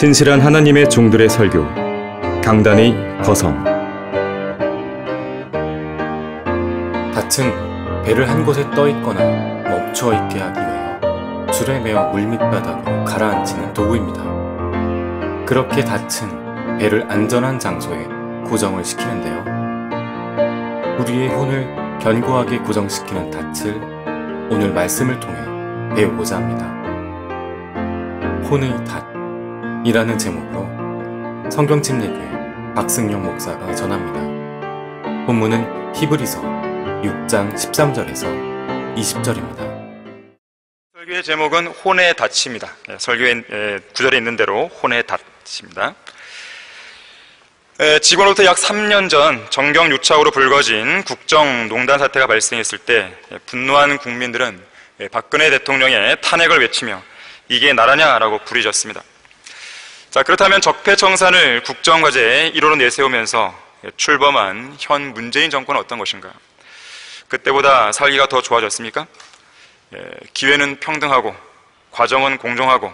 신실한 하나님의 종들의 설교, 강단의 거성. 닻은 배를 한 곳에 떠 있거나 멈춰 있게 하기 위하여 줄에 매어 물밑바닥으로 가라앉히는 도구입니다. 그렇게 닻은 배를 안전한 장소에 고정을 시키는데요. 우리의 혼을 견고하게 고정시키는 닻을 오늘 말씀을 통해 배우고자 합니다. 혼의 닻이라는 제목으로 성경침례교회 박승용 목사가 전합니다. 본문은 히브리서 6장 13절에서 20절입니다. 설교의 제목은 혼의 닻입니다. 설교의 구절에 있는 대로 혼의 닻입니다. 지구로부터 약 3년 전 정경유착으로 불거진 국정농단 사태가 발생했을 때 분노한 국민들은 박근혜 대통령의 탄핵을 외치며 이게 나라냐라고 부르짖었습니다. 자, 그렇다면 적폐청산을 국정과제의 1호로 내세우면서 출범한 현 문재인 정권은 어떤 것인가? 그때보다 살기가 더 좋아졌습니까? 기회는 평등하고 과정은 공정하고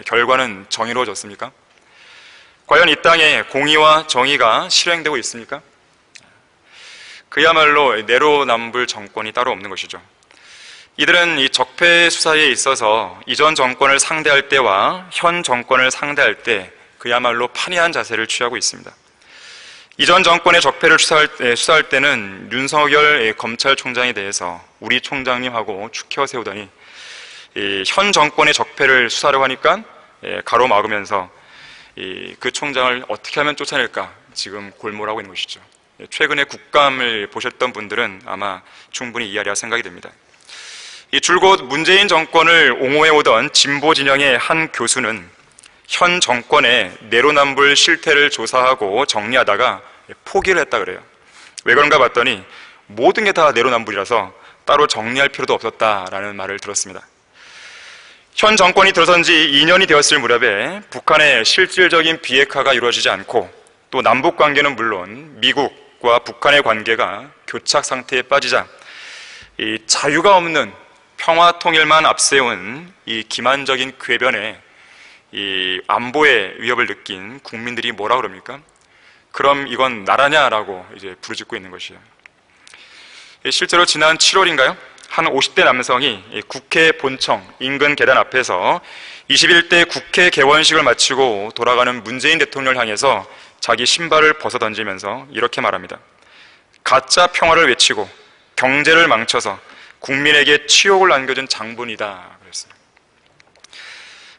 결과는 정의로워졌습니까? 과연 이 땅에 공의와 정의가 실행되고 있습니까? 그야말로 내로남불 정권이 따로 없는 것이죠. 이들은 이 적폐 수사에 있어서 이전 정권을 상대할 때와 현 정권을 상대할 때 그야말로 판이한 자세를 취하고 있습니다. 이전 정권의 적폐를 수사할 때는 윤석열 검찰총장에 대해서 우리 총장님하고 축혀 세우더니 현 정권의 적폐를 수사하려고 하니까 가로막으면서 그 총장을 어떻게 하면 쫓아낼까 지금 골몰하고 있는 것이죠. 최근에 국감을 보셨던 분들은 아마 충분히 이해하리라 생각이 됩니다. 이 줄곧 문재인 정권을 옹호해오던 진보 진영의 한 교수는 현 정권의 내로남불 실태를 조사하고 정리하다가 포기를 했다 그래요. 왜 그런가 봤더니 모든 게 다 내로남불이라서 따로 정리할 필요도 없었다라는 말을 들었습니다. 현 정권이 들어선 지 2년이 되었을 무렵에 북한의 실질적인 비핵화가 이루어지지 않고 또 남북 관계는 물론 미국과 북한의 관계가 교착 상태에 빠지자 이 자유가 없는 평화 통일만 앞세운 이 기만적인 궤변에 이 안보의 위협을 느낀 국민들이 뭐라 그럽니까? 그럼 이건 나라냐라고 이제 부르짖고 있는 것이에요. 실제로 지난 7월인가요? 한 50대 남성이 국회 본청 인근 계단 앞에서 21대 국회 개원식을 마치고 돌아가는 문재인 대통령을 향해서 자기 신발을 벗어 던지면서 이렇게 말합니다. 가짜 평화를 외치고 경제를 망쳐서 국민에게 치욕을 안겨준 장본이다 그랬어요.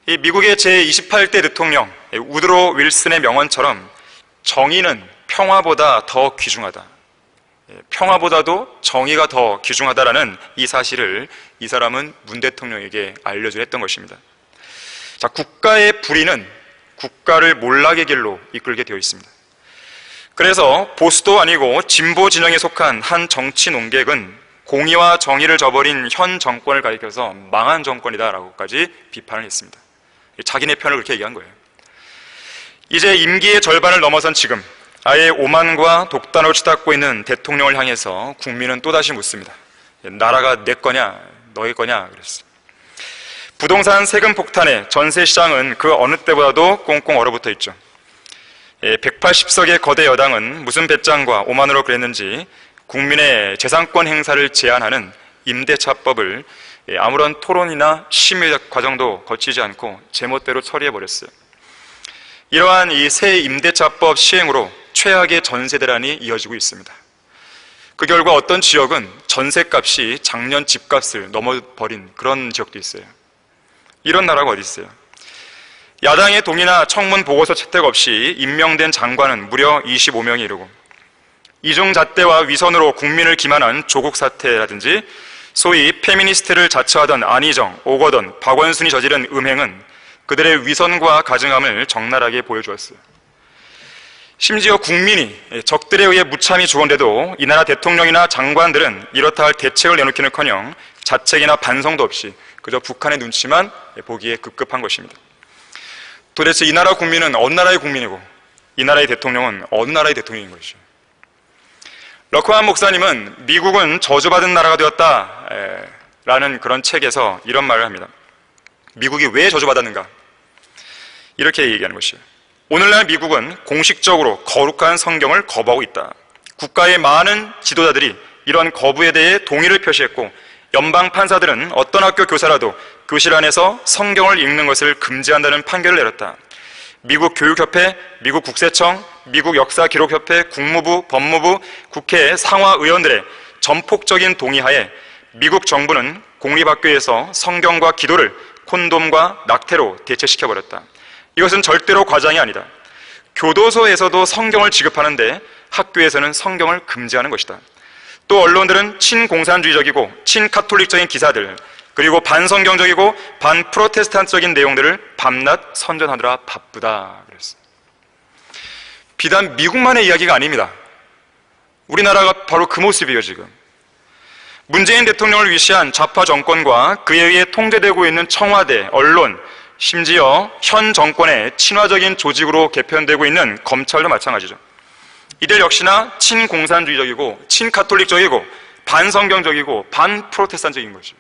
이 미국의 제28대 대통령 우드로 윌슨의 명언처럼 정의는 평화보다 더 귀중하다. 평화보다도 정의가 더 귀중하다라는 이 사실을 이 사람은 문 대통령에게 알려주려 했던 것입니다. 자, 국가의 불의는 국가를 몰락의 길로 이끌게 되어 있습니다. 그래서 보수도 아니고 진보 진영에 속한 한 정치 논객은 공의와 정의를 저버린 현 정권을 가리켜서 망한 정권이다라고까지 비판을 했습니다. 자기네 편을 그렇게 얘기한 거예요. 이제 임기의 절반을 넘어선 지금 아예 오만과 독단으로 치닫고 있는 대통령을 향해서 국민은 또다시 묻습니다. 나라가 내 거냐 너의 거냐 그랬어요. 부동산 세금 폭탄에 전세 시장은 그 어느 때보다도 꽁꽁 얼어붙어 있죠. 180석의 거대 여당은 무슨 배짱과 오만으로 그랬는지 국민의 재산권 행사를 제한하는 임대차법을 아무런 토론이나 심의 과정도 거치지 않고 제멋대로 처리해버렸어요. 이러한 이 새 임대차법 시행으로 최악의 전세 대란이 이어지고 있습니다. 그 결과 어떤 지역은 전세값이 작년 집값을 넘어버린 그런 지역도 있어요. 이런 나라가 어디 있어요? 야당의 동의나 청문 보고서 채택 없이 임명된 장관은 무려 25명이 이르고 이중잣대와 위선으로 국민을 기만한 조국 사태라든지 소위 페미니스트를 자처하던 안희정, 오거돈, 박원순이 저지른 음행은 그들의 위선과 가증함을 적나라하게 보여주었어요. 심지어 국민이 적들에 의해 무참히 죽었는데도 이 나라 대통령이나 장관들은 이렇다 할 대책을 내놓기는커녕 자책이나 반성도 없이 그저 북한의 눈치만 보기에 급급한 것입니다. 도대체 이 나라 국민은 어느 나라의 국민이고 이 나라의 대통령은 어느 나라의 대통령인 것이죠. 러크만 목사님은 미국은 저주받은 나라가 되었다 라는 그런 책에서 이런 말을 합니다. 미국이 왜 저주받았는가? 이렇게 얘기하는 것이에요. 오늘날 미국은 공식적으로 거룩한 성경을 거부하고 있다. 국가의 많은 지도자들이 이런 거부에 대해 동의를 표시했고, 연방 판사들은 어떤 학교 교사라도 교실 안에서 성경을 읽는 것을 금지한다는 판결을 내렸다. 미국 교육협회, 미국 국세청, 미국 역사기록협회, 국무부, 법무부, 국회 상하 의원들의 전폭적인 동의하에 미국 정부는 공립학교에서 성경과 기도를 콘돔과 낙태로 대체시켜버렸다. 이것은 절대로 과장이 아니다. 교도소에서도 성경을 지급하는데 학교에서는 성경을 금지하는 것이다. 또 언론들은 친공산주의적이고 친카톨릭적인 기사들, 그리고 반성경적이고 반프로테스탄트적인 내용들을 밤낮 선전하느라 바쁘다 그랬어요. 비단 미국만의 이야기가 아닙니다. 우리나라가 바로 그 모습이에요. 지금 문재인 대통령을 위시한 좌파 정권과 그에 의해 통제되고 있는 청와대, 언론, 심지어 현 정권의 친화적인 조직으로 개편되고 있는 검찰도 마찬가지죠. 이들 역시나 친공산주의적이고 친카톨릭적이고 반성경적이고 반프로테스탄적인 것이죠.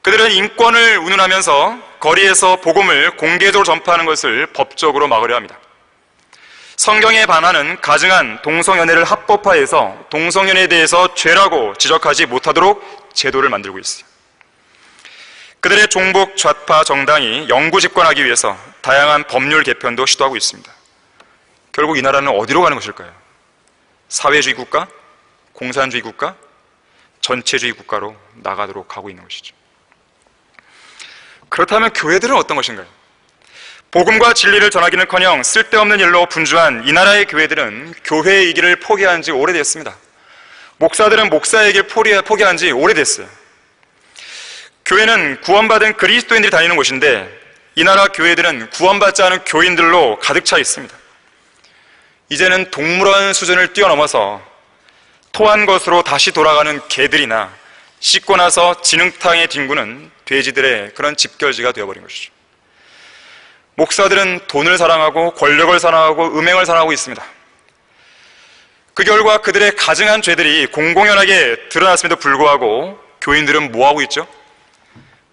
그들은 인권을 운운하면서 거리에서 복음을 공개적으로 전파하는 것을 법적으로 막으려 합니다. 성경에 반하는 가증한 동성연애를 합법화해서 동성연애에 대해서 죄라고 지적하지 못하도록 제도를 만들고 있어요. 그들의 종북 좌파 정당이 영구 집권하기 위해서 다양한 법률 개편도 시도하고 있습니다. 결국 이 나라는 어디로 가는 것일까요? 사회주의 국가? 공산주의 국가? 전체주의 국가로 나가도록 하고 있는 것이죠. 그렇다면 교회들은 어떤 것인가요? 복음과 진리를 전하기는커녕 쓸데없는 일로 분주한 이 나라의 교회들은 교회의 이기를 포기한 지 오래됐습니다. 목사들은 목사의 길 포기한 지 오래됐어요. 교회는 구원받은 그리스도인들이 다니는 곳인데 이 나라 교회들은 구원받지 않은 교인들로 가득 차 있습니다. 이제는 동물원 수준을 뛰어넘어서 토한 것으로 다시 돌아가는 개들이나 씻고 나서 진흙탕에 뒹구는 돼지들의 그런 집결지가 되어버린 것이죠. 목사들은 돈을 사랑하고 권력을 사랑하고 음행을 사랑하고 있습니다. 그 결과 그들의 가증한 죄들이 공공연하게 드러났음에도 불구하고 교인들은 뭐하고 있죠?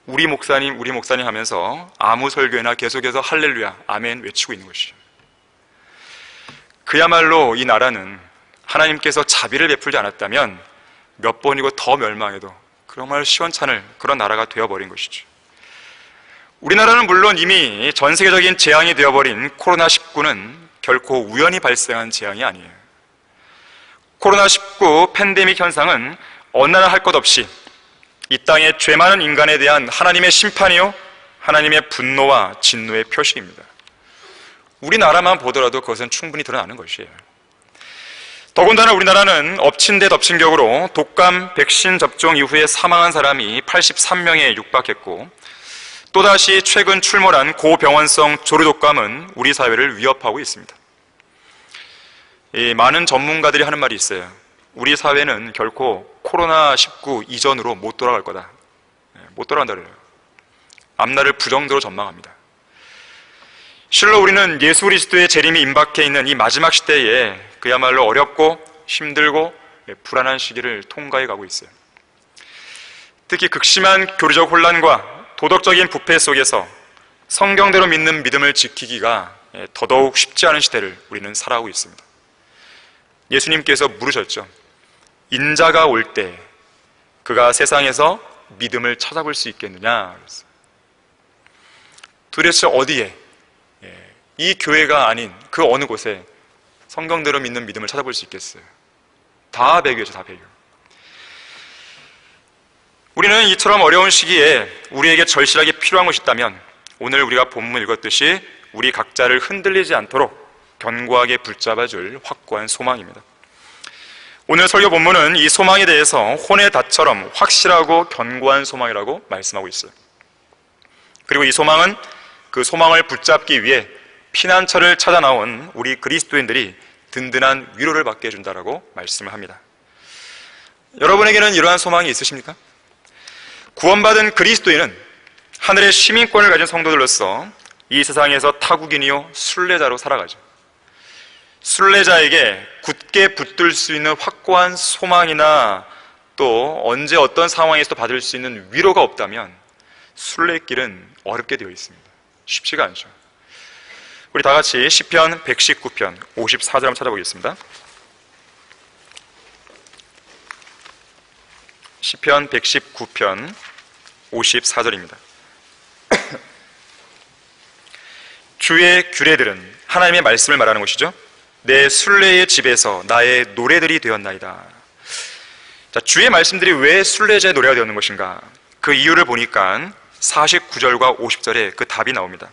우리 목사님 하면서 아무 설교나 계속해서 할렐루야, 아멘 외치고 있는 것이죠. 그야말로 이 나라는 하나님께서 자비를 베풀지 않았다면 몇 번이고 더 멸망해도 정말 시원찮을 그런 나라가 되어버린 것이죠. 우리나라는 물론 이미 전 세계적인 재앙이 되어버린 코로나19는 결코 우연히 발생한 재앙이 아니에요. 코로나19 팬데믹 현상은 어느 나라 할 것 없이 이 땅의 죄 많은 인간에 대한 하나님의 심판이요, 하나님의 분노와 진노의 표식입니다. 우리나라만 보더라도 그것은 충분히 드러나는 것이에요. 더군다나 우리나라는 엎친 데 덮친 격으로 독감 백신 접종 이후에 사망한 사람이 83명에 육박했고, 또다시 최근 출몰한 고병원성 조류독감은 우리 사회를 위협하고 있습니다. 많은 전문가들이 하는 말이 있어요. 우리 사회는 결코 코로나19 이전으로 못 돌아갈 거다. 못 돌아간다 그래요. 앞날을 부정적으로 전망합니다. 실로 우리는 예수 그리스도의 재림이 임박해 있는 이 마지막 시대에 그야말로 어렵고 힘들고 불안한 시기를 통과해 가고 있어요. 특히 극심한 교리적 혼란과 도덕적인 부패 속에서 성경대로 믿는 믿음을 지키기가 더더욱 쉽지 않은 시대를 우리는 살아가고 있습니다. 예수님께서 물으셨죠. 인자가 올 때 그가 세상에서 믿음을 찾아볼 수 있겠느냐. 도대체 어디에, 이 교회가 아닌 그 어느 곳에 성경대로 믿는 믿음을 찾아볼 수 있겠어요? 다 배교죠, 다 배교. 우리는 이처럼 어려운 시기에 우리에게 절실하게 필요한 것이 있다면 오늘 우리가 본문 읽었듯이 우리 각자를 흔들리지 않도록 견고하게 붙잡아줄 확고한 소망입니다. 오늘 설교 본문은 이 소망에 대해서 혼의 닷처럼 확실하고 견고한 소망이라고 말씀하고 있어요. 그리고 이 소망은 그 소망을 붙잡기 위해 피난처를 찾아 나온 우리 그리스도인들이 든든한 위로를 받게 해준다라고 말씀을 합니다. 여러분에게는 이러한 소망이 있으십니까? 구원받은 그리스도인은 하늘의 시민권을 가진 성도들로서 이 세상에서 타국인이요 순례자로 살아가죠. 순례자에게 굳게 붙들 수 있는 확고한 소망이나 또 언제 어떤 상황에서도 받을 수 있는 위로가 없다면 순례길은 어렵게 되어 있습니다. 쉽지가 않죠. 우리 다 같이 시편 119편 54절 한번 찾아보겠습니다. 시편 119편 54절입니다. 주의 규례들은 하나님의 말씀을 말하는 것이죠. 내 순례의 집에서 나의 노래들이 되었나이다. 자, 주의 말씀들이 왜 순례자의 노래가 되었는 것인가? 그 이유를 보니까 49절과 50절에 그 답이 나옵니다.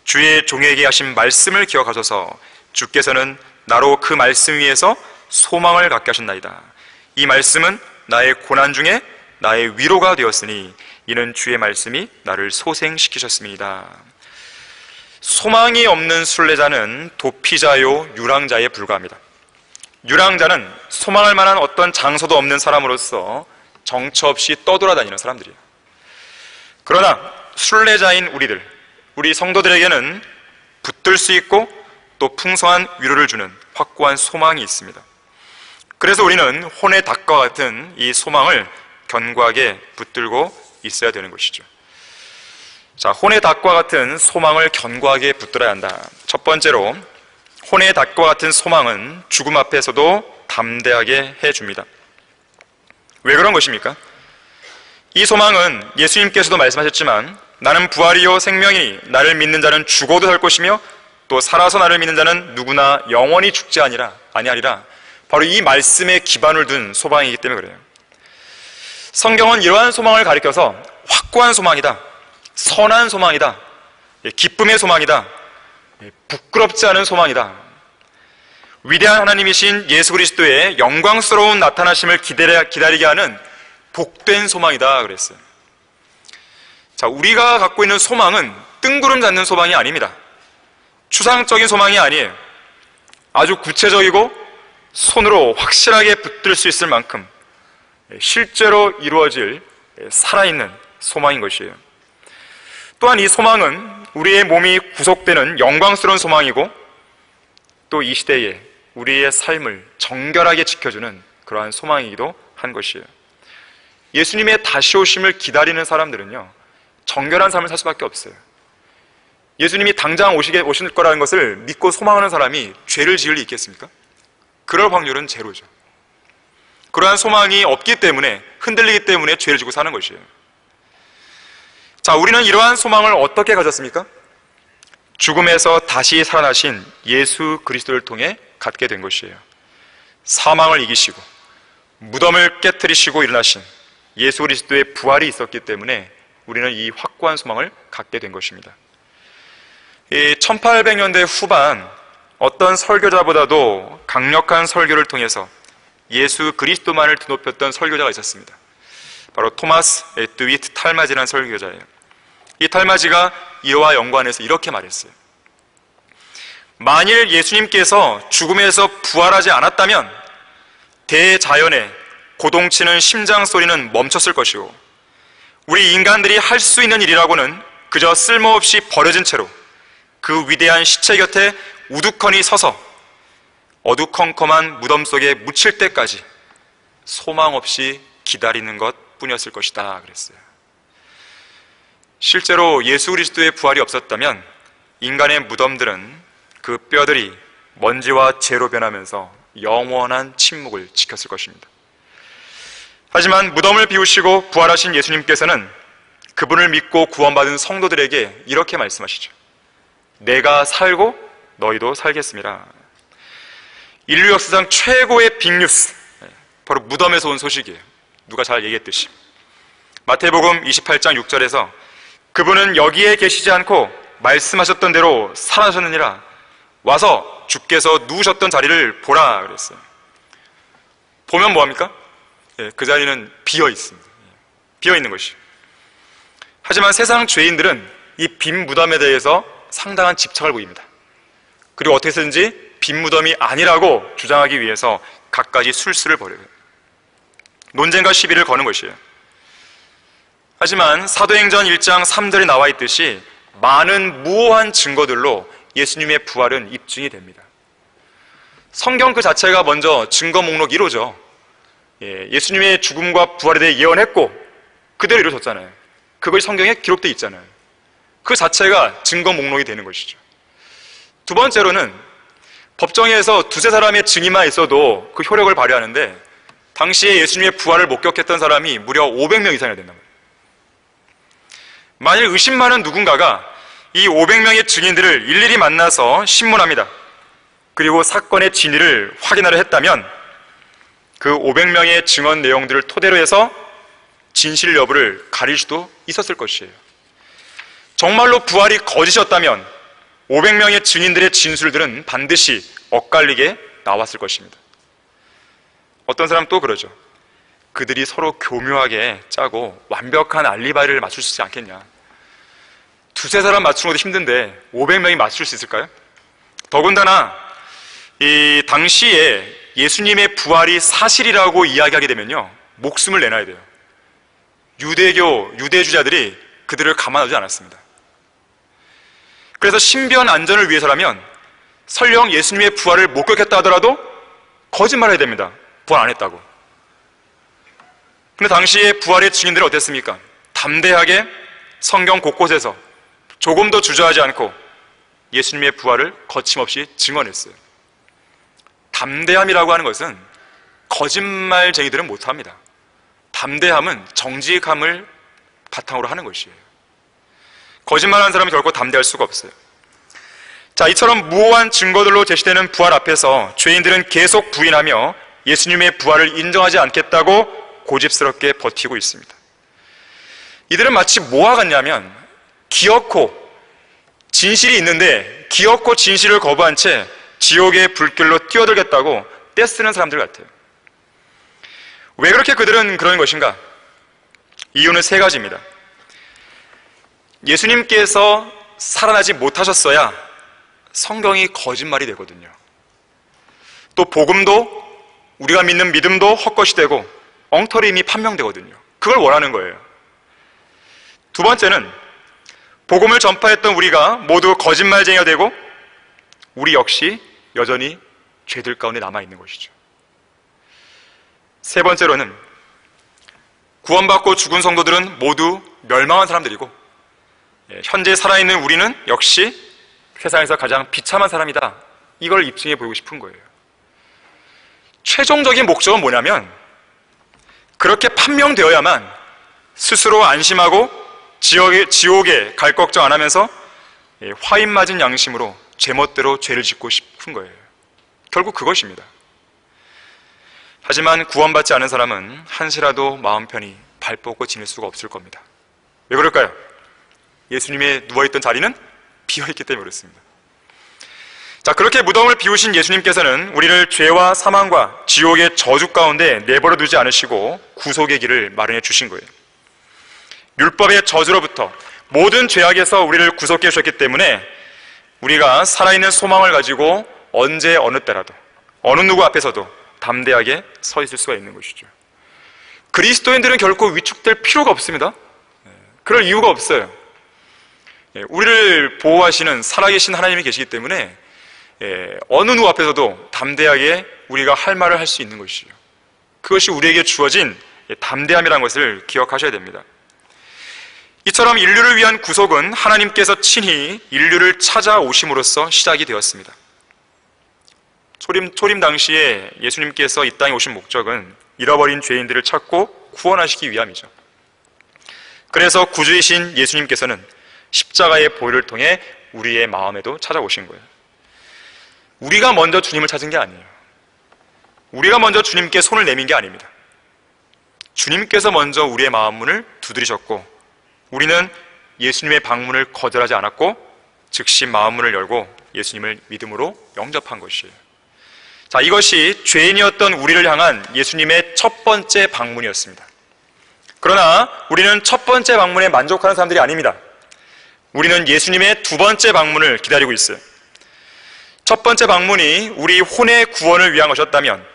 주의 종에게 하신 말씀을 기억하소서. 주께서는 나로 그 말씀 위에서 소망을 갖게 하셨나이다. 이 말씀은 나의 고난 중에 나의 위로가 되었으니 이는 주의 말씀이 나를 소생시키셨습니다. 소망이 없는 순례자는 도피자요 유랑자에 불과합니다. 유랑자는 소망할 만한 어떤 장소도 없는 사람으로서 정처 없이 떠돌아다니는 사람들이에요. 그러나 순례자인 우리 성도들에게는 붙들 수 있고 또 풍성한 위로를 주는 확고한 소망이 있습니다. 그래서 우리는 혼의 닭과 같은 이 소망을 견고하게 붙들고 있어야 되는 것이죠. 자, 혼의 닭과 같은 소망을 견고하게 붙들어야 한다. 첫 번째로 혼의 닭과 같은 소망은 죽음 앞에서도 담대하게 해줍니다. 왜 그런 것입니까? 이 소망은 예수님께서도 말씀하셨지만 나는 부활이요 생명이니 나를 믿는 자는 죽어도 살 것이며 또 살아서 나를 믿는 자는 누구나 영원히 죽지 아니하리라. 바로 이 말씀에 기반을 둔 소망이기 때문에 그래요. 성경은 이러한 소망을 가리켜서 확고한 소망이다, 선한 소망이다, 기쁨의 소망이다, 부끄럽지 않은 소망이다, 위대한 하나님이신 예수 그리스도의 영광스러운 나타나심을 기다리게 하는 복된 소망이다 그랬어요. 자, 우리가 갖고 있는 소망은 뜬구름 잡는 소망이 아닙니다. 추상적인 소망이 아니에요. 아주 구체적이고 손으로 확실하게 붙들 수 있을 만큼 실제로 이루어질 살아있는 소망인 것이에요. 또한 이 소망은 우리의 몸이 구속되는 영광스러운 소망이고 또 이 시대에 우리의 삶을 정결하게 지켜주는 그러한 소망이기도 한 것이에요. 예수님의 다시 오심을 기다리는 사람들은요, 정결한 삶을 살 수밖에 없어요. 예수님이 당장 오실 거라는 것을 믿고 소망하는 사람이 죄를 지을 리 있겠습니까? 그럴 확률은 제로죠. 그러한 소망이 없기 때문에, 흔들리기 때문에 죄를 지고 사는 것이에요. 자, 우리는 이러한 소망을 어떻게 가졌습니까? 죽음에서 다시 살아나신 예수 그리스도를 통해 갖게 된 것이에요. 사망을 이기시고 무덤을 깨트리시고 일어나신 예수 그리스도의 부활이 있었기 때문에 우리는 이 확고한 소망을 갖게 된 것입니다. 이 1800년대 후반 어떤 설교자보다도 강력한 설교를 통해서 예수 그리스도만을 드높였던 설교자가 있었습니다. 바로 토마스 에드위트 탈마지라는 설교자예요. 이 탈마지가 이와 연관해서 이렇게 말했어요. 만일 예수님께서 죽음에서 부활하지 않았다면 대자연의 고동치는 심장 소리는 멈췄을 것이고 우리 인간들이 할 수 있는 일이라고는 그저 쓸모없이 버려진 채로 그 위대한 시체 곁에 우두커니 서서 어두컴컴한 무덤 속에 묻힐 때까지 소망 없이 기다리는 것 뿐이었을 것이다 그랬어요. 실제로 예수 그리스도의 부활이 없었다면 인간의 무덤들은 그 뼈들이 먼지와 재로 변하면서 영원한 침묵을 지켰을 것입니다. 하지만 무덤을 비우시고 부활하신 예수님께서는 그분을 믿고 구원받은 성도들에게 이렇게 말씀하시죠. 내가 살고 너희도 살겠습니다. 인류 역사상 최고의 빅뉴스, 바로 무덤에서 온 소식이에요. 누가 잘 얘기했듯이 마태복음 28장 6절에서 그분은 여기에 계시지 않고 말씀하셨던 대로 살아나셨느니라. 와서 주께서 누우셨던 자리를 보라 그랬어요. 보면 뭐합니까? 그 자리는 비어 있습니다. 비어 있는 것이. 하지만 세상 죄인들은 이 빈 무덤에 대해서 상당한 집착을 보입니다. 그리고 어떻게 해서든지 빈 무덤이 아니라고 주장하기 위해서 갖가지 술수를 벌여요. 논쟁과 시비를 거는 것이에요. 하지만 사도행전 1장 3절에 나와 있듯이 많은 무오한 증거들로 예수님의 부활은 입증이 됩니다. 성경 그 자체가 먼저 증거 목록 1호죠. 예수님의 죽음과 부활에 대해 예언했고 그대로 이루어졌잖아요. 그것이 성경에 기록되어 있잖아요. 그 자체가 증거 목록이 되는 것이죠. 두 번째로는 법정에서 두세 사람의 증인만 있어도 그 효력을 발휘하는데 당시에 예수님의 부활을 목격했던 사람이 무려 500명 이상이나 된단 말이에요. 만일 의심 많은 누군가가 이 500명의 증인들을 일일이 만나서 신문합니다. 그리고 사건의 진위를 확인하려 했다면 그 500명의 증언 내용들을 토대로 해서 진실 여부를 가릴 수도 있었을 것이에요. 정말로 부활이 거짓이었다면 500명의 증인들의 진술들은 반드시 엇갈리게 나왔을 것입니다. 어떤 사람 또 그러죠. 그들이 서로 교묘하게 짜고 완벽한 알리바이를 맞출 수 있지 않겠냐. 두세 사람 맞추는 것도 힘든데 500명이 맞출 수 있을까요? 더군다나 이 당시에 예수님의 부활이 사실이라고 이야기하게 되면요, 목숨을 내놔야 돼요. 유대주자들이 그들을 가만두지 않았습니다. 그래서 신변 안전을 위해서라면 설령 예수님의 부활을 목격했다 하더라도 거짓말을 해야 됩니다. 부활 안 했다고. 근데 당시에 부활의 증인들은 어땠습니까? 담대하게 성경 곳곳에서 조금 더 주저하지 않고 예수님의 부활을 거침없이 증언했어요. 담대함이라고 하는 것은 거짓말쟁이들은 못합니다. 담대함은 정직함을 바탕으로 하는 것이에요. 거짓말하는 사람은 결코 담대할 수가 없어요. 자, 이처럼 무호한 증거들로 제시되는 부활 앞에서 죄인들은 계속 부인하며 예수님의 부활을 인정하지 않겠다고 고집스럽게 버티고 있습니다. 이들은 마치 뭐와 같냐면 기어코 진실이 있는데 기어코 진실을 거부한 채 지옥의 불길로 뛰어들겠다고 떼쓰는 사람들 같아요. 왜 그렇게 그들은 그러는 것인가? 이유는 세 가지입니다. 예수님께서 살아나지 못하셨어야 성경이 거짓말이 되거든요. 또 복음도 우리가 믿는 믿음도 헛것이 되고 엉터리임이 판명되거든요. 그걸 원하는 거예요. 두 번째는 복음을 전파했던 우리가 모두 거짓말쟁이가 되고 우리 역시 여전히 죄들 가운데 남아있는 것이죠. 세 번째로는 구원받고 죽은 성도들은 모두 멸망한 사람들이고 현재 살아있는 우리는 역시 세상에서 가장 비참한 사람이다. 이걸 입증해 보이고 싶은 거예요. 최종적인 목적은 뭐냐면 그렇게 판명되어야만 스스로 안심하고 지옥에 갈 걱정 안 하면서 화인 맞은 양심으로 제멋대로 죄를 짓고 싶은 거예요. 결국 그것입니다. 하지만 구원받지 않은 사람은 한시라도 마음 편히 발 뻗고 지낼 수가 없을 겁니다. 왜 그럴까요? 예수님의 누워있던 자리는 비어있기 때문에 그렇습니다. 자, 그렇게 무덤을 비우신 예수님께서는 우리를 죄와 사망과 지옥의 저주 가운데 내버려 두지 않으시고 구속의 길을 마련해 주신 거예요. 율법의 저주로부터 모든 죄악에서 우리를 구속해 주셨기 때문에 우리가 살아있는 소망을 가지고 언제 어느 때라도 어느 누구 앞에서도 담대하게 서 있을 수가 있는 것이죠. 그리스도인들은 결코 위축될 필요가 없습니다. 그럴 이유가 없어요. 우리를 보호하시는 살아계신 하나님이 계시기 때문에 어느 누구 앞에서도 담대하게 우리가 할 말을 할 수 있는 것이죠. 그것이 우리에게 주어진 담대함이라는 것을 기억하셔야 됩니다. 이처럼 인류를 위한 구속은 하나님께서 친히 인류를 찾아오심으로써 시작이 되었습니다. 초림 당시에 예수님께서 이 땅에 오신 목적은 잃어버린 죄인들을 찾고 구원하시기 위함이죠. 그래서 구주이신 예수님께서는 십자가의 보혈을 통해 우리의 마음에도 찾아오신 거예요. 우리가 먼저 주님을 찾은 게 아니에요. 우리가 먼저 주님께 손을 내민 게 아닙니다. 주님께서 먼저 우리의 마음 문을 두드리셨고 우리는 예수님의 방문을 거절하지 않았고 즉시 마음 문을 열고 예수님을 믿음으로 영접한 것이에요. 자, 이것이 죄인이었던 우리를 향한 예수님의 첫 번째 방문이었습니다. 그러나 우리는 첫 번째 방문에 만족하는 사람들이 아닙니다. 우리는 예수님의 두 번째 방문을 기다리고 있어요. 첫 번째 방문이 우리 혼의 구원을 위한 것이었다면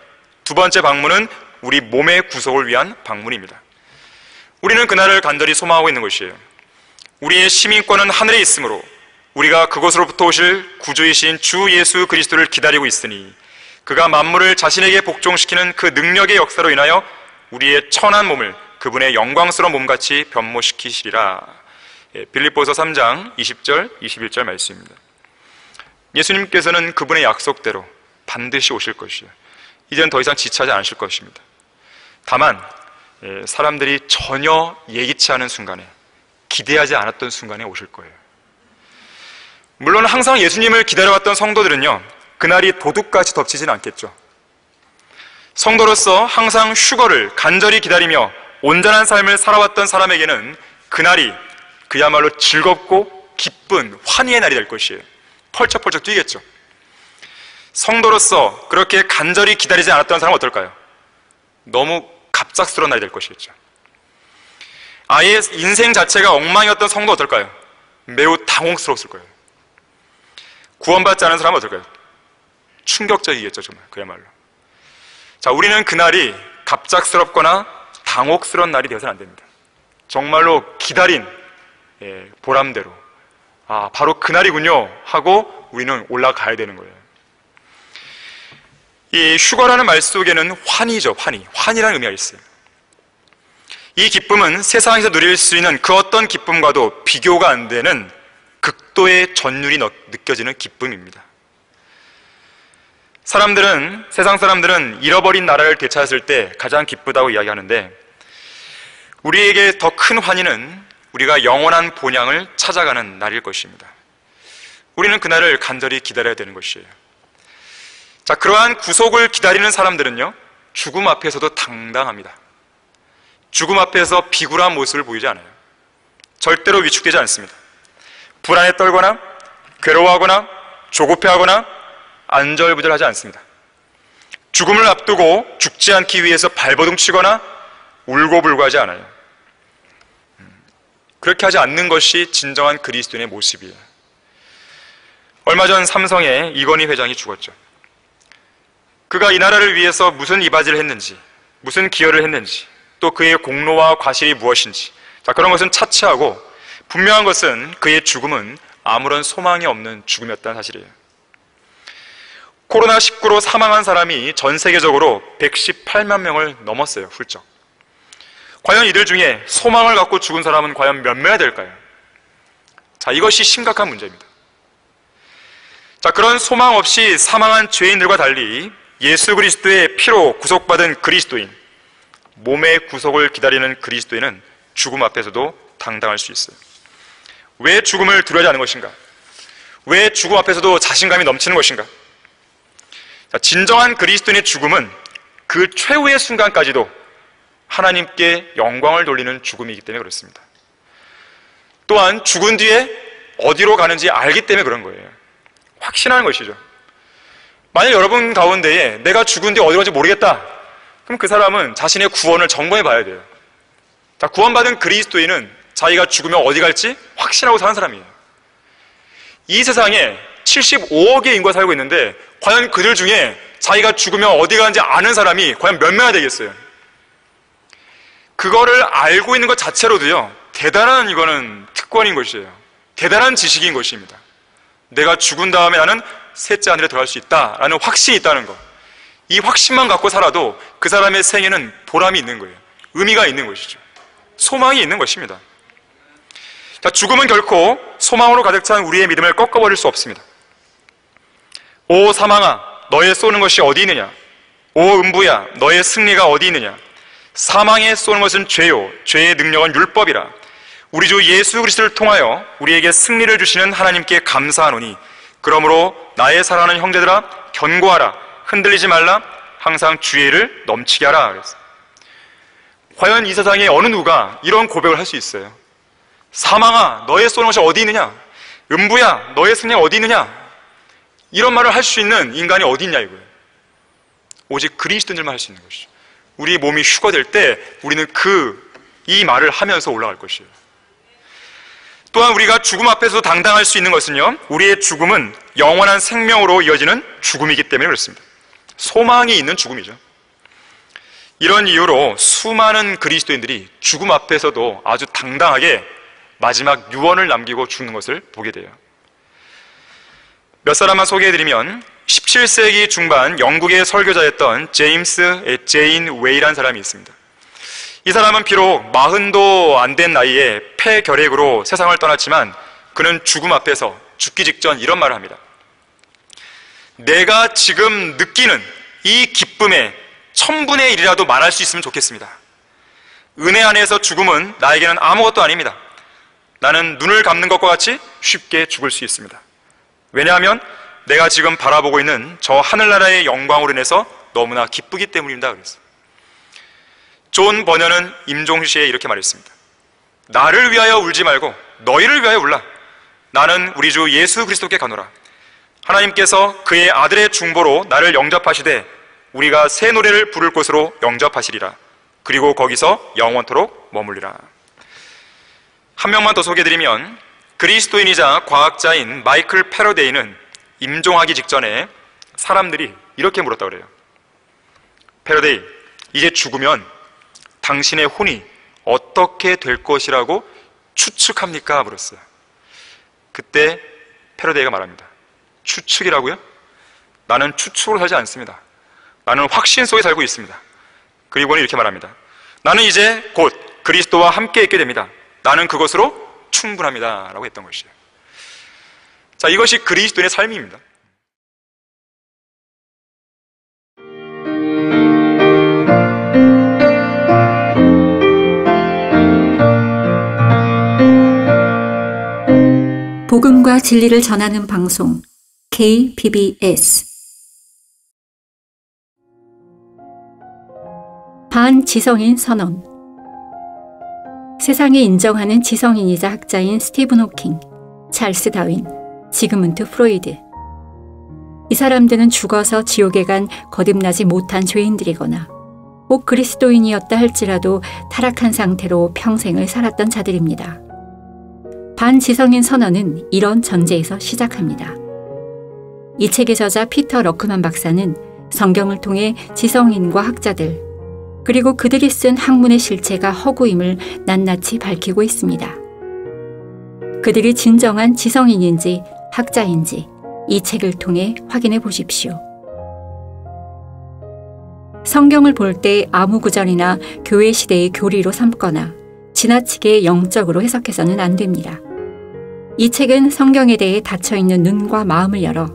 두 번째 방문은 우리 몸의 구속을 위한 방문입니다. 우리는 그날을 간절히 소망하고 있는 것이에요. 우리의 시민권은 하늘에 있으므로 우리가 그곳으로부터 오실 구주이신 주 예수 그리스도를 기다리고 있으니 그가 만물을 자신에게 복종시키는 그 능력의 역사로 인하여 우리의 천한 몸을 그분의 영광스러운 몸같이 변모시키시리라. 빌립보서 3장 20절, 21절 말씀입니다. 예수님께서는 그분의 약속대로 반드시 오실 것이에요. 이제는 더 이상 지체하지 않으실 것입니다. 다만 사람들이 전혀 예기치 않은 순간에, 기대하지 않았던 순간에 오실 거예요. 물론 항상 예수님을 기다려왔던 성도들은요, 그날이 도둑같이 덮치진 않겠죠. 성도로서 항상 휴거를 간절히 기다리며 온전한 삶을 살아왔던 사람에게는 그날이 그야말로 즐겁고 기쁜 환희의 날이 될 것이에요. 펄쩍펄쩍 뛰겠죠. 성도로서 그렇게 간절히 기다리지 않았던 사람은 어떨까요? 너무 갑작스러운 날이 될 것이겠죠. 아예 인생 자체가 엉망이었던 성도 어떨까요? 매우 당혹스러웠을 거예요. 구원받지 않은 사람은 어떨까요? 충격적이겠죠, 정말. 그야말로. 자, 우리는 그날이 갑작스럽거나 당혹스러운 날이 되어서는 안 됩니다. 정말로 기다린 보람대로, 아, 바로 그날이군요 하고 우리는 올라가야 되는 거예요. 이 휴거라는 말 속에는 환희죠. 환희라는 의미가 있어요. 이 기쁨은 세상에서 누릴 수 있는 그 어떤 기쁨과도 비교가 안 되는 극도의 전율이 느껴지는 기쁨입니다. 세상 사람들은 잃어버린 나라를 되찾았을 때 가장 기쁘다고 이야기하는데, 우리에게 더 큰 환희는 우리가 영원한 본향을 찾아가는 날일 것입니다. 우리는 그날을 간절히 기다려야 되는 것이에요. 자, 그러한 구속을 기다리는 사람들은요, 죽음 앞에서도 당당합니다. 죽음 앞에서 비굴한 모습을 보이지 않아요. 절대로 위축되지 않습니다. 불안에 떨거나 괴로워하거나 조급해하거나 안절부절하지 않습니다. 죽음을 앞두고 죽지 않기 위해서 발버둥 치거나 울고불고하지 않아요. 그렇게 하지 않는 것이 진정한 그리스도인의 모습이에요. 얼마 전 삼성의 이건희 회장이 죽었죠. 그가 이 나라를 위해서 무슨 이바지를 했는지, 무슨 기여를 했는지, 또 그의 공로와 과실이 무엇인지, 자, 그런 것은 차치하고 분명한 것은 그의 죽음은 아무런 소망이 없는 죽음이었다는 사실이에요. 코로나19로 사망한 사람이 전 세계적으로 118만 명을 넘었어요. 훌쩍. 과연 이들 중에 소망을 갖고 죽은 사람은 과연 몇 명이 될까요? 자, 이것이 심각한 문제입니다. 자, 그런 소망 없이 사망한 죄인들과 달리 예수 그리스도의 피로 구속받은 그리스도인, 몸의 구속을 기다리는 그리스도인은 죽음 앞에서도 당당할 수 있어요. 왜 죽음을 두려워하지 않는 것인가? 왜 죽음 앞에서도 자신감이 넘치는 것인가? 자, 진정한 그리스도인의 죽음은 그 최후의 순간까지도 하나님께 영광을 돌리는 죽음이기 때문에 그렇습니다. 또한 죽은 뒤에 어디로 가는지 알기 때문에 그런 거예요. 확신하는 것이죠. 만약 여러분 가운데에 내가 죽은 뒤에 어디로 갈지 모르겠다, 그럼 그 사람은 자신의 구원을 점검해 봐야 돼요. 자, 구원받은 그리스도인은 자기가 죽으면 어디 갈지 확신하고 사는 사람이에요. 이 세상에 75억의 인구가 살고 있는데 과연 그들 중에 자기가 죽으면 어디 가는지 아는 사람이 과연 몇 명이나 되겠어요? 그거를 알고 있는 것 자체로도요, 대단한, 이거는 특권인 것이에요. 대단한 지식인 것입니다. 내가 죽은 다음에 나는 셋째 하늘에 들어갈 수 있다라는 확신이 있다는 것. 이 확신만 갖고 살아도 그 사람의 생애는 보람이 있는 거예요. 의미가 있는 것이죠. 소망이 있는 것입니다. 자, 죽음은 결코 소망으로 가득 찬 우리의 믿음을 꺾어버릴 수 없습니다. 오 사망아, 너의 쏘는 것이 어디 있느냐? 오 음부야, 너의 승리가 어디 있느냐? 사망에 쏘는 것은 죄요, 죄의 능력은 율법이라. 우리 주 예수 그리스도를 통하여 우리에게 승리를 주시는 하나님께 감사하노니, 그러므로 나의 사랑하는 형제들아, 견고하라, 흔들리지 말라, 항상 주의를 넘치게 하라. 그랬어요. 과연 이 세상에 어느 누가 이런 고백을 할 수 있어요? 사망아, 너의 쏘는 것이 어디 있느냐? 음부야, 너의 승리가 어디 있느냐? 이런 말을 할 수 있는 인간이 어디 있냐 이거예요. 오직 그리스도인들만 할 수 있는 것이죠. 우리 몸이 휴거될 때 우리는 이 말을 하면서 올라갈 것이에요. 또한 우리가 죽음 앞에서도 당당할 수 있는 것은요, 우리의 죽음은 영원한 생명으로 이어지는 죽음이기 때문에 그렇습니다. 소망이 있는 죽음이죠. 이런 이유로 수많은 그리스도인들이 죽음 앞에서도 아주 당당하게 마지막 유언을 남기고 죽는 것을 보게 돼요. 몇 사람만 소개해드리면 17세기 중반 영국의 설교자였던 제임스 제인 웨이라는 사람이 있습니다. 이 사람은 비록 40도 안 된 나이에 폐결핵으로 세상을 떠났지만 그는 죽음 앞에서 죽기 직전 이런 말을 합니다. 내가 지금 느끼는 이 기쁨의 1000분의 1이라도 말할 수 있으면 좋겠습니다. 은혜 안에서 죽음은 나에게는 아무것도 아닙니다. 나는 눈을 감는 것과 같이 쉽게 죽을 수 있습니다. 왜냐하면 내가 지금 바라보고 있는 저 하늘나라의 영광으로 인해서 너무나 기쁘기 때문입니다. 그랬어요. 존 버녀는 임종시에 이렇게 말했습니다. 나를 위하여 울지 말고 너희를 위하여 울라. 나는 우리 주 예수 그리스도께 가노라. 하나님께서 그의 아들의 중보로 나를 영접하시되 우리가 새 노래를 부를 곳으로 영접하시리라. 그리고 거기서 영원토록 머물리라. 한 명만 더 소개해드리면 그리스도인이자 과학자인 마이클 패러데이는 임종하기 직전에 사람들이 이렇게 물었다고 그래요. 패러데이, 이제 죽으면 당신의 혼이 어떻게 될 것이라고 추측합니까? 물었어요. 그때 패러데이가 말합니다. 추측이라고요? 나는 추측으로 살지 않습니다. 나는 확신 속에 살고 있습니다. 그리고는 이렇게 말합니다. 나는 이제 곧 그리스도와 함께 있게 됩니다. 나는 그것으로 충분합니다. 라고 했던 것이에요. 자, 이것이 그리스도인의 삶입니다. 복음과 진리를 전하는 방송 KBS 반지성인 선언. 세상이 인정하는 지성인이자 학자인 스티븐 호킹, 찰스 다윈, 지그문트 프로이드. 이 사람들은 죽어서 지옥에 간 거듭나지 못한 죄인들이거나 혹 그리스도인이었다 할지라도 타락한 상태로 평생을 살았던 자들입니다. 반지성인 선언은 이런 전제에서 시작합니다. 이 책의 저자 피터 러크만 박사는 성경을 통해 지성인과 학자들, 그리고 그들이 쓴 학문의 실체가 허구임을 낱낱이 밝히고 있습니다. 그들이 진정한 지성인인지 학자인지 이 책을 통해 확인해 보십시오. 성경을 볼 때 아무 구절이나 교회 시대의 교리로 삼거나 지나치게 영적으로 해석해서는 안 됩니다. 이 책은 성경에 대해 닫혀있는 눈과 마음을 열어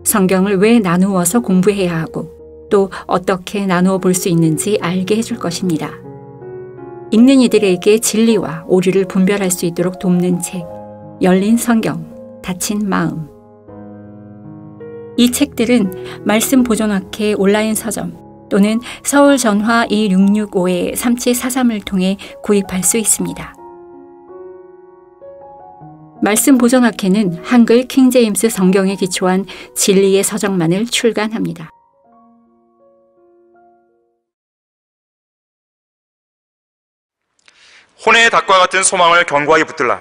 성경을 왜 나누어서 공부해야 하고 또 어떻게 나누어 볼 수 있는지 알게 해줄 것입니다. 읽는 이들에게 진리와 오류를 분별할 수 있도록 돕는 책, 열린 성경, 닫힌 마음. 이 책들은 말씀 보존학회 온라인 서점 또는 서울 전화 2665-3743을 통해 구입할 수 있습니다. 말씀 보존학회는 한글 킹제임스 성경에 기초한 진리의 서적만을 출간합니다. 혼의 닷과 같은 소망을 견고하게 붙들라.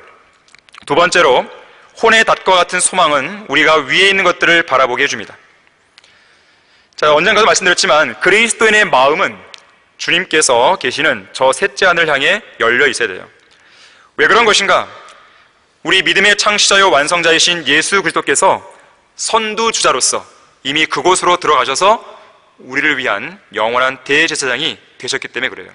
두 번째로, 혼의 닷과 같은 소망은 우리가 위에 있는 것들을 바라보게 해줍니다. 자, 언젠가도 말씀드렸지만 그리스도인의 마음은 주님께서 계시는 저 셋째 하늘 향해 열려 있어야 돼요. 왜 그런 것인가? 우리 믿음의 창시자요 완성자이신 예수 그리스도께서 선두주자로서 이미 그곳으로 들어가셔서 우리를 위한 영원한 대제사장이 되셨기 때문에 그래요.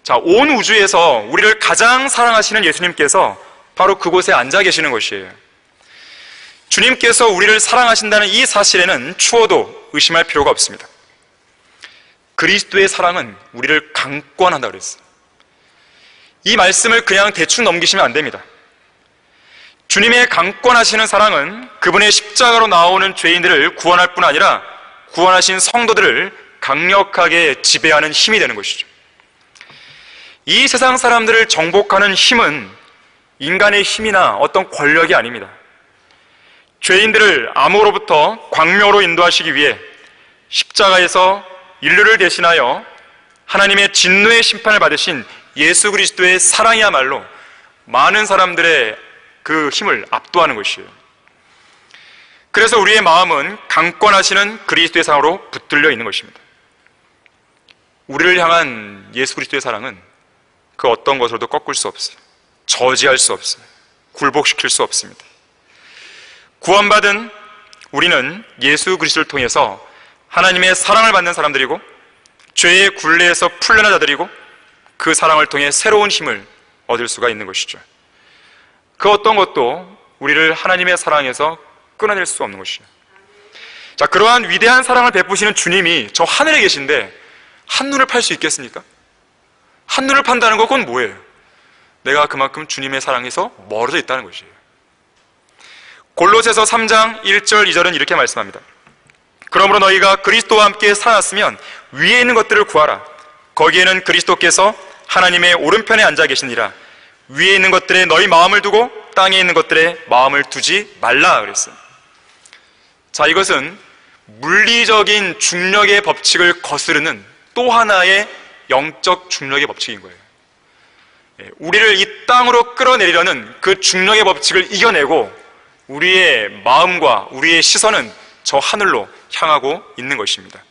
자, 온 우주에서 우리를 가장 사랑하시는 예수님께서 바로 그곳에 앉아 계시는 것이에요. 주님께서 우리를 사랑하신다는 이 사실에는 추워도 의심할 필요가 없습니다. 그리스도의 사랑은 우리를 강권한다 그랬어요. 이 말씀을 그냥 대충 넘기시면 안 됩니다. 주님의 강권하시는 사랑은 그분의 십자가로 나오는 죄인들을 구원할 뿐 아니라 구원하신 성도들을 강력하게 지배하는 힘이 되는 것이죠. 이 세상 사람들을 정복하는 힘은 인간의 힘이나 어떤 권력이 아닙니다. 죄인들을 암호로부터 광명으로 인도하시기 위해 십자가에서 인류를 대신하여 하나님의 진노의 심판을 받으신 예수 그리스도의 사랑이야말로 많은 사람들의 그 힘을 압도하는 것이에요. 그래서 우리의 마음은 강권하시는 그리스도의 사랑으로 붙들려 있는 것입니다. 우리를 향한 예수 그리스도의 사랑은 그 어떤 것으로도 꺾을 수 없어요. 저지할 수 없어요. 굴복시킬 수 없습니다. 구원받은 우리는 예수 그리스도를 통해서 하나님의 사랑을 받는 사람들이고 죄의 굴레에서 풀려난 자들이고 그 사랑을 통해 새로운 힘을 얻을 수가 있는 것이죠. 그 어떤 것도 우리를 하나님의 사랑에서 끊어낼 수 없는 것이죠. 자, 그러한 위대한 사랑을 베푸시는 주님이 저 하늘에 계신데 한눈을 팔 수 있겠습니까? 한눈을 판다는 건 그건 뭐예요? 내가 그만큼 주님의 사랑에서 멀어져 있다는 것이에요. 골로새서 3장 1절 2절은 이렇게 말씀합니다. 그러므로 너희가 그리스도와 함께 살았으면 위에 있는 것들을 구하라. 거기에는 그리스도께서 하나님의 오른편에 앉아 계시니라. 위에 있는 것들에 너희 마음을 두고 땅에 있는 것들에 마음을 두지 말라 그랬어요. 자, 이것은 물리적인 중력의 법칙을 거스르는 또 하나의 영적 중력의 법칙인 거예요. 우리를 이 땅으로 끌어내리려는 그 중력의 법칙을 이겨내고 우리의 마음과 우리의 시선은 저 하늘로 향하고 있는 것입니다.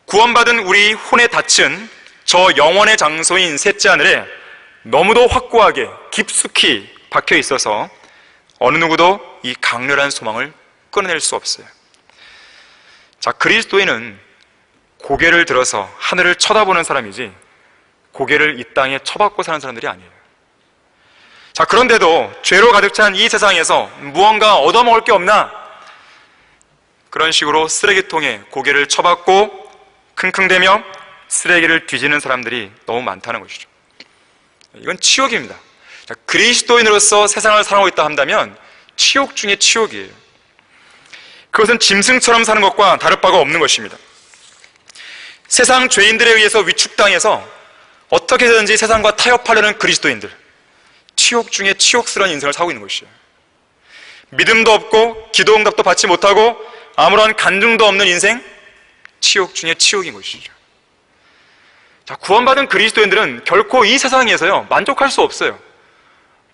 구원받은 우리 혼의 닻은 저 영원의 장소인 셋째 하늘에 너무도 확고하게 깊숙이 박혀 있어서 어느 누구도 이 강렬한 소망을 끊어낼 수 없어요. 자, 그리스도인은 고개를 들어서 하늘을 쳐다보는 사람이지 고개를 이 땅에 쳐박고 사는 사람들이 아니에요. 자, 그런데도 죄로 가득 찬 이 세상에서 무언가 얻어먹을 게 없나? 그런 식으로 쓰레기통에 고개를 쳐박고 킁킁대며 쓰레기를 뒤지는 사람들이 너무 많다는 것이죠. 이건 치욕입니다. 자, 그리스도인으로서 세상을 살아오고 있다 한다면 치욕 중에 치욕이에요. 그것은 짐승처럼 사는 것과 다를 바가 없는 것입니다. 세상 죄인들에 의해서 위축당해서 어떻게 해서든지 세상과 타협하려는 그리스도인들, 치욕 중에 치욕스러운 인생을 살고 있는 것이에요. 믿음도 없고 기도 응답도 받지 못하고 아무런 간증도 없는 인생, 치욕 중에 치욕인 것이죠. 자, 구원받은 그리스도인들은 결코 이 세상에서요 만족할 수 없어요.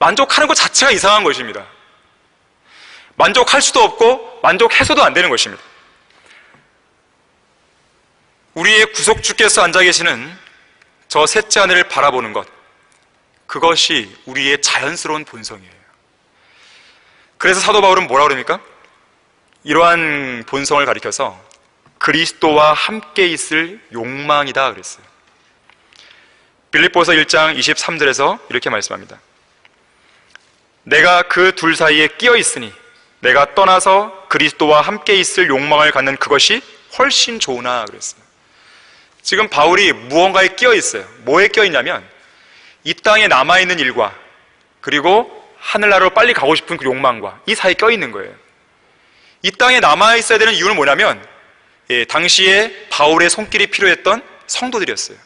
만족하는 것 자체가 이상한 것입니다. 만족할 수도 없고 만족해서도 안 되는 것입니다. 우리의 구속주께서 앉아 계시는 저 셋째 하늘을 바라보는 것, 그것이 우리의 자연스러운 본성이에요. 그래서 사도 바울은 뭐라고 그럽니까? 이러한 본성을 가리켜서 그리스도와 함께 있을 욕망이다 그랬어요. 빌립보서 1장 23절에서 이렇게 말씀합니다. 내가 그 둘 사이에 끼어 있으니 내가 떠나서 그리스도와 함께 있을 욕망을 갖는 그것이 훨씬 좋으나 그랬어요. 지금 바울이 무언가에 끼어 있어요. 뭐에 끼어 있냐면 이 땅에 남아있는 일과 그리고 하늘나라로 빨리 가고 싶은 그 욕망과 이 사이에 껴 있는 거예요. 이 땅에 남아있어야 되는 이유는 뭐냐면 당시에 바울의 손길이 필요했던 성도들이었어요.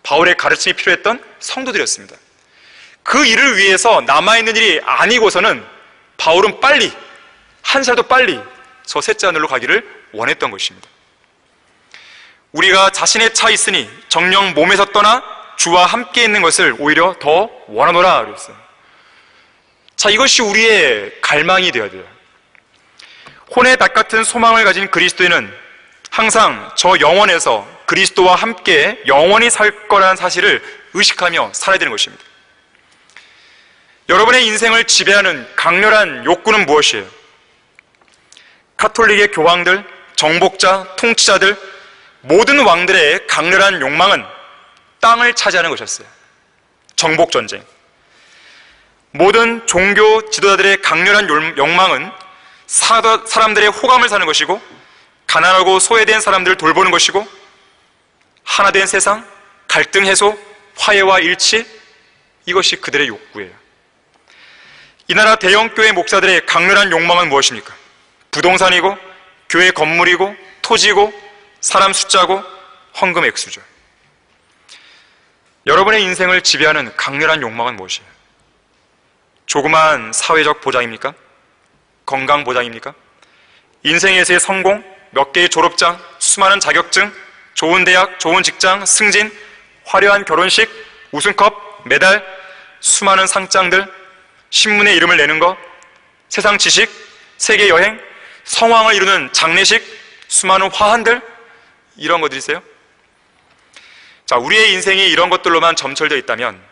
바울의 가르침이 필요했던 성도들이었습니다. 그 일을 위해서 남아있는 일이 아니고서는 바울은 빨리, 한 살도 빨리 저 셋째 하늘로 가기를 원했던 것입니다. 우리가 자신의 차 있으니 정녕 몸에서 떠나 주와 함께 있는 것을 오히려 더 원하노라 그랬어요. 자, 이것이 우리의 갈망이 되어야 돼요. 혼의 닭 같은 소망을 가진 그리스도인은 항상 저 영원에서 그리스도와 함께 영원히 살 거라는 사실을 의식하며 살아야 되는 것입니다. 여러분의 인생을 지배하는 강렬한 욕구는 무엇이에요? 카톨릭의 교황들, 정복자, 통치자들, 모든 왕들의 강렬한 욕망은 땅을 차지하는 것이었어요. 정복전쟁. 모든 종교 지도자들의 강렬한 욕망은 사람들의 호감을 사는 것이고 가난하고 소외된 사람들을 돌보는 것이고 하나 된 세상, 갈등 해소, 화해와 일치, 이것이 그들의 욕구예요. 이 나라 대형교회 목사들의 강렬한 욕망은 무엇입니까? 부동산이고 교회 건물이고 토지고 사람 숫자고 헌금 액수죠. 여러분의 인생을 지배하는 강렬한 욕망은 무엇이에요? 조그만 사회적 보장입니까? 건강 보장입니까? 인생에서의 성공, 몇 개의 졸업장, 수많은 자격증, 좋은 대학, 좋은 직장, 승진, 화려한 결혼식, 우승컵, 메달, 수많은 상장들, 신문에 이름을 내는 것, 세상 지식, 세계 여행, 성황을 이루는 장례식, 수많은 화환들, 이런 것들이세요? 자, 우리의 인생이 이런 것들로만 점철되어 있다면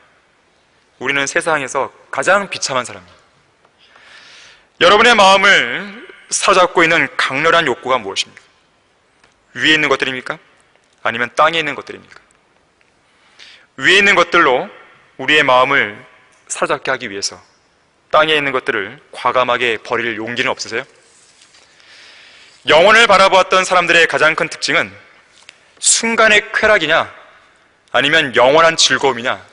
우리는 세상에서 가장 비참한 사람입니다. 여러분의 마음을 사로잡고 있는 강렬한 욕구가 무엇입니까? 위에 있는 것들입니까? 아니면 땅에 있는 것들입니까? 위에 있는 것들로 우리의 마음을 사로잡게 하기 위해서 땅에 있는 것들을 과감하게 버릴 용기는 없으세요? 영혼을 바라보았던 사람들의 가장 큰 특징은 순간의 쾌락이냐 아니면 영원한 즐거움이냐,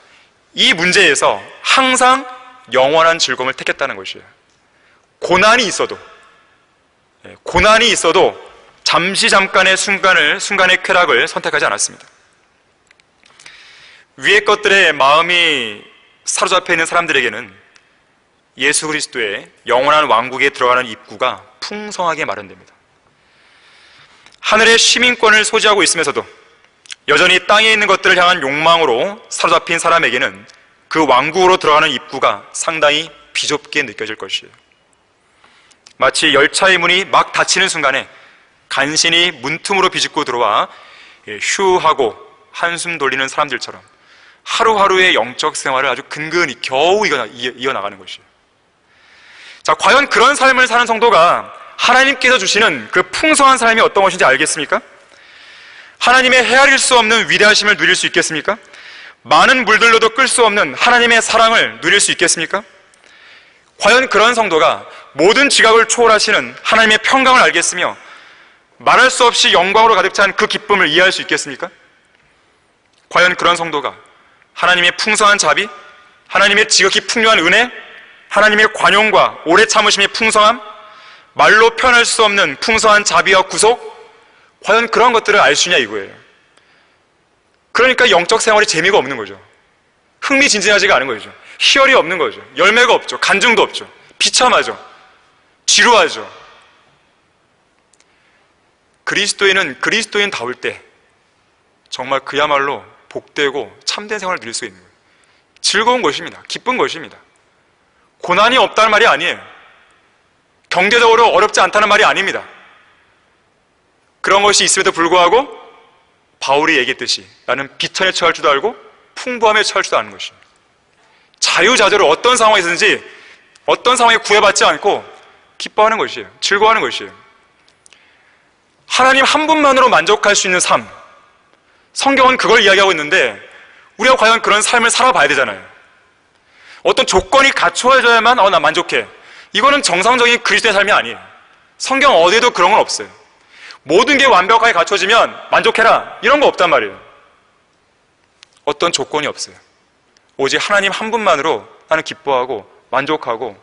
이 문제에서 항상 영원한 즐거움을 택했다는 것이에요. 고난이 있어도 잠깐의 순간의 쾌락을 선택하지 않았습니다. 위의 것들에 마음이 사로잡혀 있는 사람들에게는 예수 그리스도의 영원한 왕국에 들어가는 입구가 풍성하게 마련됩니다. 하늘의 시민권을 소지하고 있으면서도 여전히 땅에 있는 것들을 향한 욕망으로 사로잡힌 사람에게는 그 왕국으로 들어가는 입구가 상당히 비좁게 느껴질 것이에요. 마치 열차의 문이 막 닫히는 순간에 간신히 문틈으로 비집고 들어와 휴 하고 한숨 돌리는 사람들처럼 하루하루의 영적 생활을 아주 근근히 겨우 이어나가는 것이에요. 자, 과연 그런 삶을 사는 성도가 하나님께서 주시는 그 풍성한 삶이 어떤 것인지 알겠습니까? 하나님의 헤아릴 수 없는 위대하심을 누릴 수 있겠습니까? 많은 물들로도 끌 수 없는 하나님의 사랑을 누릴 수 있겠습니까? 과연 그런 성도가 모든 지각을 초월하시는 하나님의 평강을 알겠으며 말할 수 없이 영광으로 가득 찬 그 기쁨을 이해할 수 있겠습니까? 과연 그런 성도가 하나님의 풍성한 자비, 하나님의 지극히 풍요한 은혜, 하나님의 관용과 오래 참으심의 풍성함, 말로 표현할 수 없는 풍성한 자비와 구속, 과연 그런 것들을 알 수 있냐 이거예요. 그러니까 영적 생활이 재미가 없는 거죠. 흥미진진하지가 않은 거죠. 희열이 없는 거죠. 열매가 없죠. 간증도 없죠. 비참하죠. 지루하죠. 그리스도인은 그리스도인다울 때 정말 그야말로 복되고 참된 생활을 누릴 수 있는 거예요. 즐거운 것입니다. 기쁜 것입니다. 고난이 없다는 말이 아니에요. 경제적으로 어렵지 않다는 말이 아닙니다. 그런 것이 있음에도 불구하고 바울이 얘기했듯이 나는 비천에 처할 줄도 알고 풍부함에 처할 줄도 아는 것입니다. 자유자재로 어떤 상황에서든지 어떤 상황에 구애받지 않고 기뻐하는 것이에요. 즐거워하는 것이에요. 하나님 한 분만으로 만족할 수 있는 삶, 성경은 그걸 이야기하고 있는데 우리가 과연 그런 삶을 살아봐야 되잖아요. 어떤 조건이 갖춰져야만 나 만족해, 이거는 정상적인 그리스도의 삶이 아니에요. 성경 어디에도 그런 건 없어요. 모든 게 완벽하게 갖춰지면 만족해라, 이런 거 없단 말이에요. 어떤 조건이 없어요. 오직 하나님 한 분만으로 나는 기뻐하고 만족하고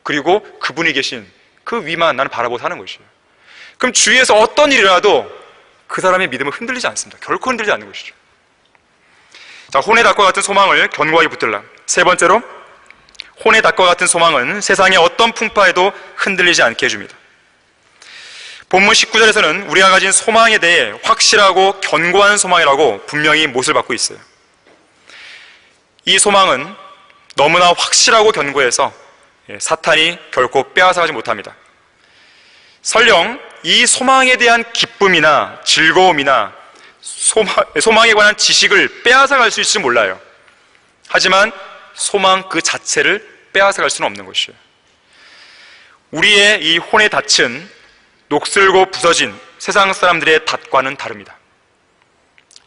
그리고 그분이 계신 그 위만 나는 바라보고 사는 것이에요. 그럼 주위에서 어떤 일이라도 그 사람의 믿음은 흔들리지 않습니다. 결코 흔들리지 않는 것이죠. 자, 혼의 닭과 같은 소망을 견고하게 붙들라. 세 번째로, 혼의 닭과 같은 소망은 세상의 어떤 풍파에도 흔들리지 않게 해줍니다. 본문 19절에서는 우리가 가진 소망에 대해 확실하고 견고한 소망이라고 분명히 못을 받고 있어요. 이 소망은 너무나 확실하고 견고해서 사탄이 결코 빼앗아가지 못합니다. 설령 이 소망에 대한 기쁨이나 즐거움이나 소망에 관한 지식을 빼앗아갈 수 있을지 몰라요. 하지만 소망 그 자체를 빼앗아갈 수는 없는 것이에요. 우리의 이 혼의 닻은 녹슬고 부서진 세상 사람들의 닻과는 다릅니다.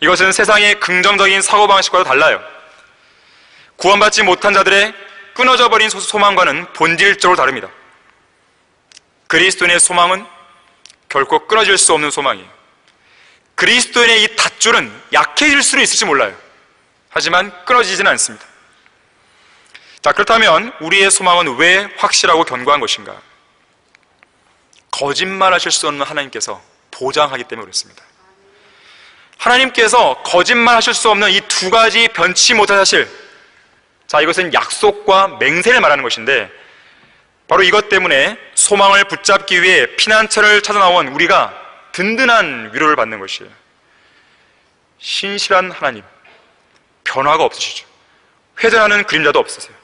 이것은 세상의 긍정적인 사고방식과도 달라요. 구원받지 못한 자들의 끊어져 버린 소망과는 본질적으로 다릅니다. 그리스도인의 소망은 결코 끊어질 수 없는 소망이에요. 그리스도인의 이 닷줄은 약해질 수는 있을지 몰라요. 하지만 끊어지지는 않습니다. 자, 그렇다면 우리의 소망은 왜 확실하고 견고한 것인가? 거짓말하실 수 없는 하나님께서 보장하기 때문에 그렇습니다. 하나님께서 거짓말하실 수 없는 이 두 가지 변치 못할 사실, 자, 이것은 약속과 맹세를 말하는 것인데 바로 이것 때문에 소망을 붙잡기 위해 피난처를 찾아 나온 우리가 든든한 위로를 받는 것이에요. 신실한 하나님, 변화가 없으시죠. 회전하는 그림자도 없으세요.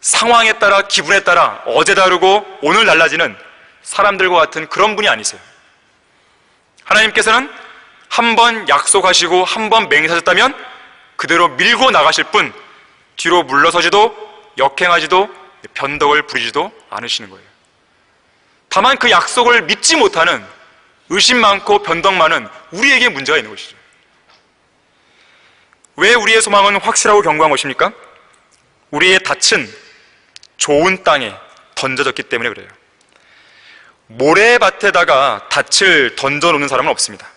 상황에 따라, 기분에 따라 어제 다르고 오늘 달라지는 사람들과 같은 그런 분이 아니세요. 하나님께서는 한 번 약속하시고 한 번 맹세하셨다면 그대로 밀고 나가실 뿐 뒤로 물러서지도 역행하지도 변덕을 부리지도 않으시는 거예요. 다만 그 약속을 믿지 못하는 의심 많고 변덕 많은 우리에게 문제가 있는 것이죠. 왜 우리의 소망은 확실하고 견고한 것입니까? 우리의 닻은 좋은 땅에 던져졌기 때문에 그래요. 모래밭에다가 닻을 던져놓는 사람은 없습니다.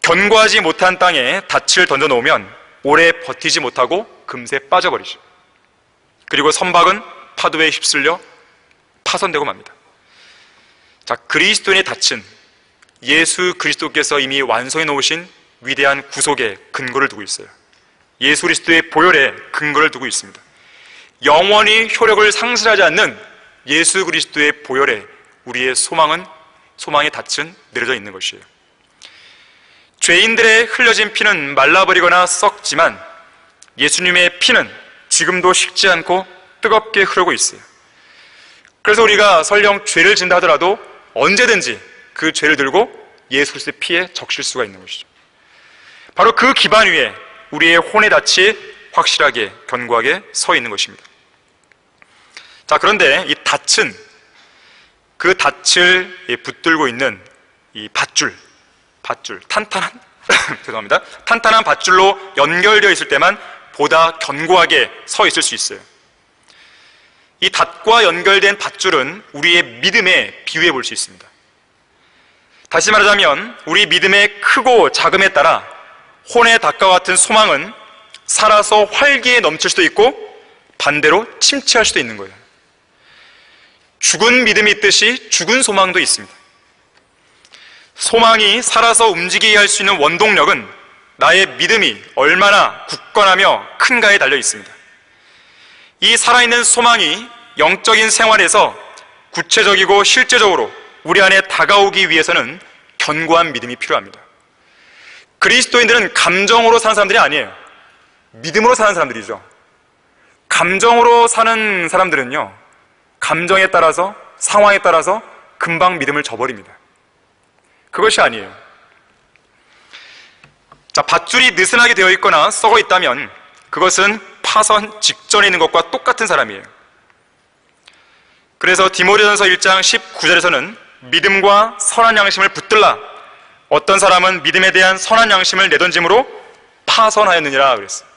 견고하지 못한 땅에 닻을 던져놓으면 오래 버티지 못하고 금세 빠져버리죠. 그리고 선박은 파도에 휩쓸려 파손되고 맙니다. 자, 그리스도인의 닻은 예수 그리스도께서 이미 완성해 놓으신 위대한 구속의 근거를 두고 있어요. 예수 그리스도의 보혈에 근거를 두고 있습니다. 영원히 효력을 상실하지 않는 예수 그리스도의 보혈에 우리의 소망의 닻은 내려져 있는 것이에요. 죄인들의 흘려진 피는 말라버리거나 썩지만 예수님의 피는 지금도 식지 않고 뜨겁게 흐르고 있어요. 그래서 우리가 설령 죄를 진다 하더라도 언제든지 그 죄를 들고 예수 그리스도의 피에 적실 수가 있는 것이죠. 바로 그 기반 위에 우리의 혼의 닻이 확실하게 견고하게 서 있는 것입니다. 자, 그런데 이 닻은 그 닻을 붙들고 있는 이 밧줄, 탄탄한 죄송합니다. 탄탄한 밧줄로 연결되어 있을 때만 보다 견고하게 서 있을 수 있어요. 이 닷과 연결된 밧줄은 우리의 믿음에 비유해 볼 수 있습니다. 다시 말하자면 우리 믿음의 크고 작음에 따라 혼의 닷과 같은 소망은 살아서 활기에 넘칠 수도 있고 반대로 침체할 수도 있는 거예요. 죽은 믿음이 있듯이 죽은 소망도 있습니다. 소망이 살아서 움직이게 할 수 있는 원동력은 나의 믿음이 얼마나 굳건하며 큰가에 달려 있습니다. 이 살아있는 소망이 영적인 생활에서 구체적이고 실제적으로 우리 안에 다가오기 위해서는 견고한 믿음이 필요합니다. 그리스도인들은 감정으로 사는 사람들이 아니에요. 믿음으로 사는 사람들이죠. 감정으로 사는 사람들은요, 감정에 따라서, 상황에 따라서 금방 믿음을 저버립니다. 그것이 아니에요. 자, 밧줄이 느슨하게 되어 있거나 썩어 있다면 그것은 파손 직전에 있는 것과 똑같은 사람이에요. 그래서 디모데전서 1장 19절에서는 믿음과 선한 양심을 붙들라. 어떤 사람은 믿음에 대한 선한 양심을 내던짐으로 파손하였느니라 그랬어요.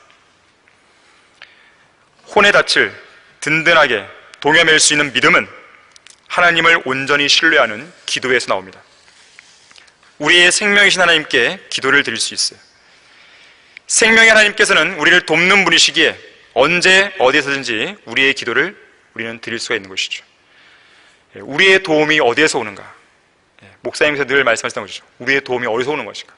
혼의 닻을 든든하게 동여맬 수 있는 믿음은 하나님을 온전히 신뢰하는 기도에서 나옵니다. 우리의 생명이신 하나님께 기도를 드릴 수 있어요. 생명의 하나님께서는 우리를 돕는 분이시기에 언제 어디에서든지 우리의 기도를 우리는 드릴 수가 있는 것이죠. 우리의 도움이 어디에서 오는가? 목사님께서 늘 말씀하시던 것이죠. 우리의 도움이 어디서 오는 것인가?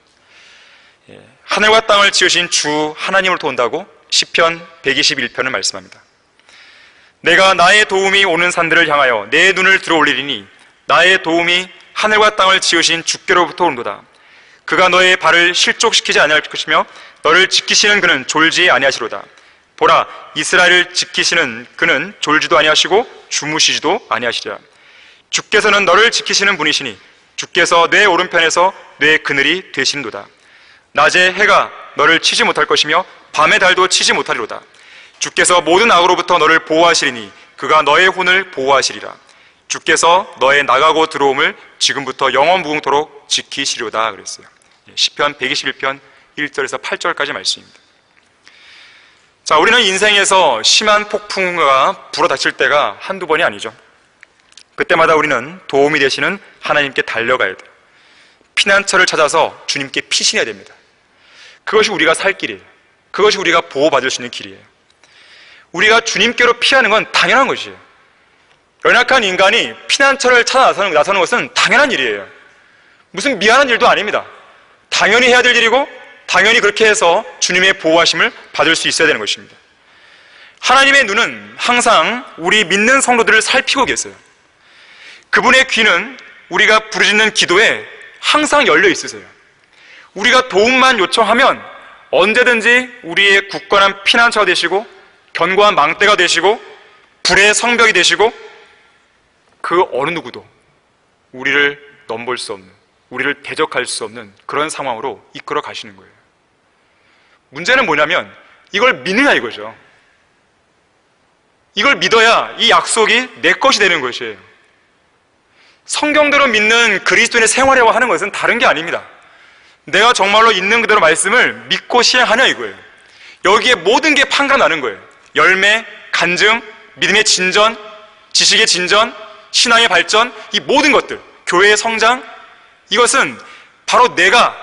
하늘과 땅을 지으신 주 하나님으로부터 온다고 시편 121편을 말씀합니다. 내가 나의 도움이 오는 산들을 향하여 내 눈을 들어 올리리니 나의 도움이 하늘과 땅을 지으신 주께로부터 온도다. 그가 너의 발을 실족시키지 아니할 것이며 너를 지키시는 그는 졸지 아니하시로다. 보라, 이스라엘을 지키시는 그는 졸지도 아니하시고 주무시지도 아니하시리라. 주께서는 너를 지키시는 분이시니 주께서 내 오른편에서 내 그늘이 되시는도다. 낮에 해가 너를 치지 못할 것이며 밤의 달도 치지 못하리로다. 주께서 모든 악으로부터 너를 보호하시리니 그가 너의 혼을 보호하시리라. 주께서 너의 나가고 들어옴을 지금부터 영원무궁토록 지키시리로다 그랬어요. 시편 121편 1절에서 8절까지 말씀입니다. 자, 우리는 인생에서 심한 폭풍우가 불어닥칠 때가 한두 번이 아니죠. 그때마다 우리는 도움이 되시는 하나님께 달려가야 돼요. 피난처를 찾아서 주님께 피신해야 됩니다. 그것이 우리가 살 길이에요. 그것이 우리가 보호받을 수 있는 길이에요. 우리가 주님께로 피하는 건 당연한 것이에요. 연약한 인간이 피난처를 찾아 나서는 것은 당연한 일이에요. 무슨 미안한 일도 아닙니다. 당연히 해야 될 일이고 당연히 그렇게 해서 주님의 보호하심을 받을 수 있어야 되는 것입니다. 하나님의 눈은 항상 우리 믿는 성도들을 살피고 계세요. 그분의 귀는 우리가 부르짖는 기도에 항상 열려 있으세요. 우리가 도움만 요청하면 언제든지 우리의 굳건한 피난처가 되시고 견고한 망대가 되시고 불의 성벽이 되시고 그 어느 누구도 우리를 넘볼 수 없는, 우리를 대적할 수 없는 그런 상황으로 이끌어 가시는 거예요. 문제는 뭐냐면 이걸 믿느냐 이거죠. 이걸 믿어야 이 약속이 내 것이 되는 것이에요. 성경대로 믿는 그리스도인의 생활이라고 하는 것은 다른 게 아닙니다. 내가 정말로 있는 그대로 말씀을 믿고 실행하냐 이거예요. 여기에 모든 게 판가름 나는 거예요. 열매, 간증, 믿음의 진전, 지식의 진전, 신앙의 발전, 이 모든 것들, 교회의 성장, 이것은 바로 내가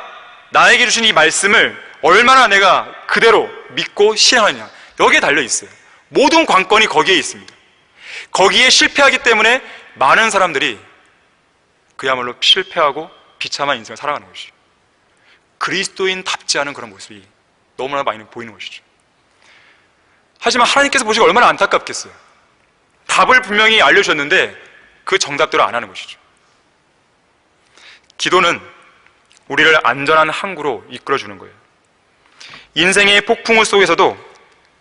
나에게 주신 이 말씀을 얼마나 내가 그대로 믿고 실행하느냐, 여기에 달려 있어요. 모든 관건이 거기에 있습니다. 거기에 실패하기 때문에 많은 사람들이 그야말로 실패하고 비참한 인생을 살아가는 것이죠. 그리스도인답지 않은 그런 모습이 너무나 많이 보이는 것이죠. 하지만 하나님께서 보시고 얼마나 안타깝겠어요. 답을 분명히 알려주셨는데 그 정답대로 안 하는 것이죠. 기도는 우리를 안전한 항구로 이끌어주는 거예요. 인생의 폭풍우 속에서도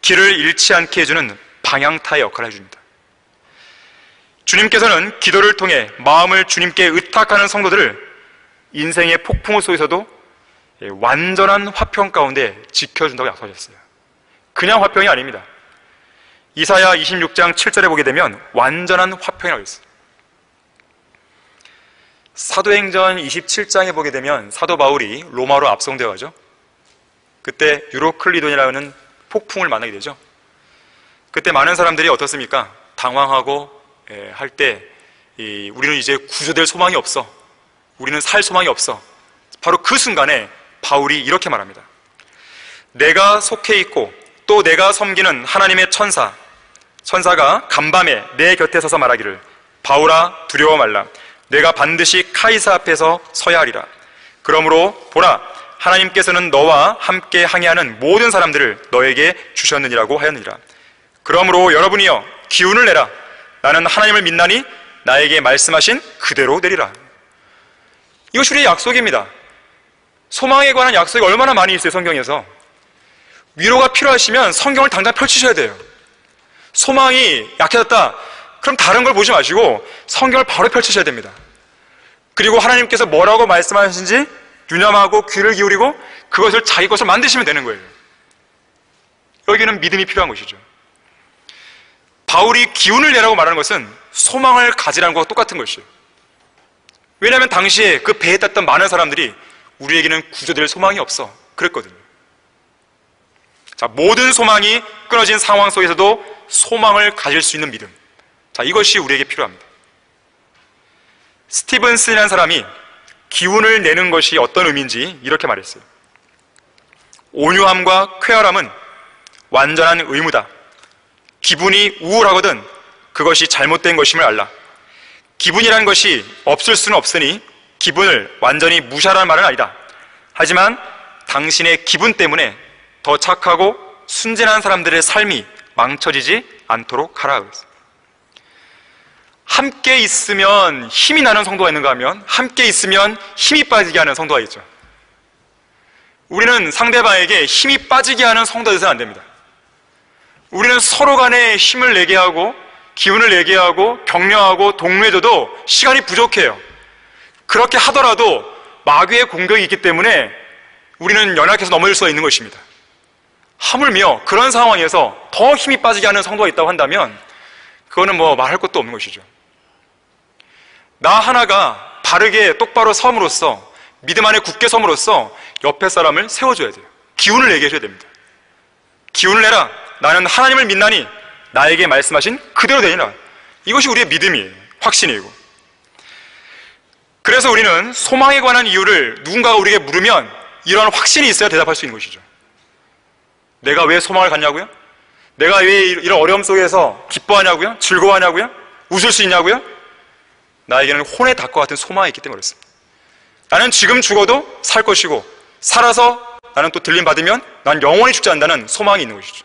길을 잃지 않게 해주는 방향타의 역할을 해줍니다. 주님께서는 기도를 통해 마음을 주님께 의탁하는 성도들을 인생의 폭풍우 속에서도 완전한 화평 가운데 지켜준다고 약속하셨어요. 그냥 화평이 아닙니다. 이사야 26장 7절에 보게 되면 완전한 화평이라고 했어요. 사도행전 27장에 보게 되면 사도 바울이 로마로 압송되어 가죠. 그때 유로클리돈이라는 폭풍을 만나게 되죠. 그때 많은 사람들이 어떻습니까? 당황하고 할 때 우리는 이제 구조될 소망이 없어, 우리는 살 소망이 없어. 바로 그 순간에 바울이 이렇게 말합니다. 내가 속해 있고 또 내가 섬기는 하나님의 천사가 간밤에 내 곁에 서서 말하기를 바울아 두려워 말라, 내가 반드시 카이사 앞에서 서야 하리라. 그러므로 보라, 하나님께서는 너와 함께 항해하는 모든 사람들을 너에게 주셨느니라고 하였느니라. 그러므로 여러분이여 기운을 내라. 나는 하나님을 믿나니 나에게 말씀하신 그대로 되리라. 이것이 우리의 약속입니다. 소망에 관한 약속이 얼마나 많이 있어요. 성경에서 위로가 필요하시면 성경을 당장 펼치셔야 돼요. 소망이 약해졌다, 그럼 다른 걸 보지 마시고 성경을 바로 펼치셔야 됩니다. 그리고 하나님께서 뭐라고 말씀하시는지 유념하고 귀를 기울이고 그것을 자기 것을 만드시면 되는 거예요. 여기는 믿음이 필요한 것이죠. 바울이 기운을 내라고 말하는 것은 소망을 가지라는 것과 똑같은 것이에요. 왜냐하면 당시에 그 배에 탔던 많은 사람들이 우리에게는 구조될 소망이 없어 그랬거든요. 자, 모든 소망이 끊어진 상황 속에서도 소망을 가질 수 있는 믿음, 자, 이것이 우리에게 필요합니다. 스티븐슨이라는 사람이 기운을 내는 것이 어떤 의미인지 이렇게 말했어요. 온유함과 쾌활함은 완전한 의무다. 기분이 우울하거든 그것이 잘못된 것임을 알라. 기분이란 것이 없을 수는 없으니 기분을 완전히 무시하라는 말은 아니다. 하지만 당신의 기분 때문에 더 착하고 순진한 사람들의 삶이 망쳐지지 않도록 하라 그랬어요. 함께 있으면 힘이 나는 성도가 있는가 하면 함께 있으면 힘이 빠지게 하는 성도가 있죠. 우리는 상대방에게 힘이 빠지게 하는 성도가 되어서는 안 됩니다. 우리는 서로 간에 힘을 내게 하고 기운을 내게 하고 격려하고 독려해줘도 시간이 부족해요. 그렇게 하더라도 마귀의 공격이 있기 때문에 우리는 연약해서 넘어질 수가 있는 것입니다. 하물며 그런 상황에서 더 힘이 빠지게 하는 성도가 있다고 한다면 그거는 뭐 말할 것도 없는 것이죠. 나 하나가 바르게 똑바로 섬으로써, 믿음 안에 굳게 섬으로써 옆에 사람을 세워줘야 돼요. 기운을 내게 해줘야 됩니다. 기운을 내라. 나는 하나님을 믿나니 나에게 말씀하신 그대로 되니라. 이것이 우리의 믿음이에요. 확신이고. 그래서 우리는 소망에 관한 이유를 누군가가 우리에게 물으면 이런 확신이 있어야 대답할 수 있는 것이죠. 내가 왜 소망을 갖냐고요? 내가 왜 이런 어려움 속에서 기뻐하냐고요? 즐거워하냐고요? 웃을 수 있냐고요? 나에게는 혼의 닭과 같은 소망이 있기 때문에 그렇습니다. 나는 지금 죽어도 살 것이고 살아서 나는 또 들림 받으면 난 영원히 죽지 않는다는 소망이 있는 것이죠.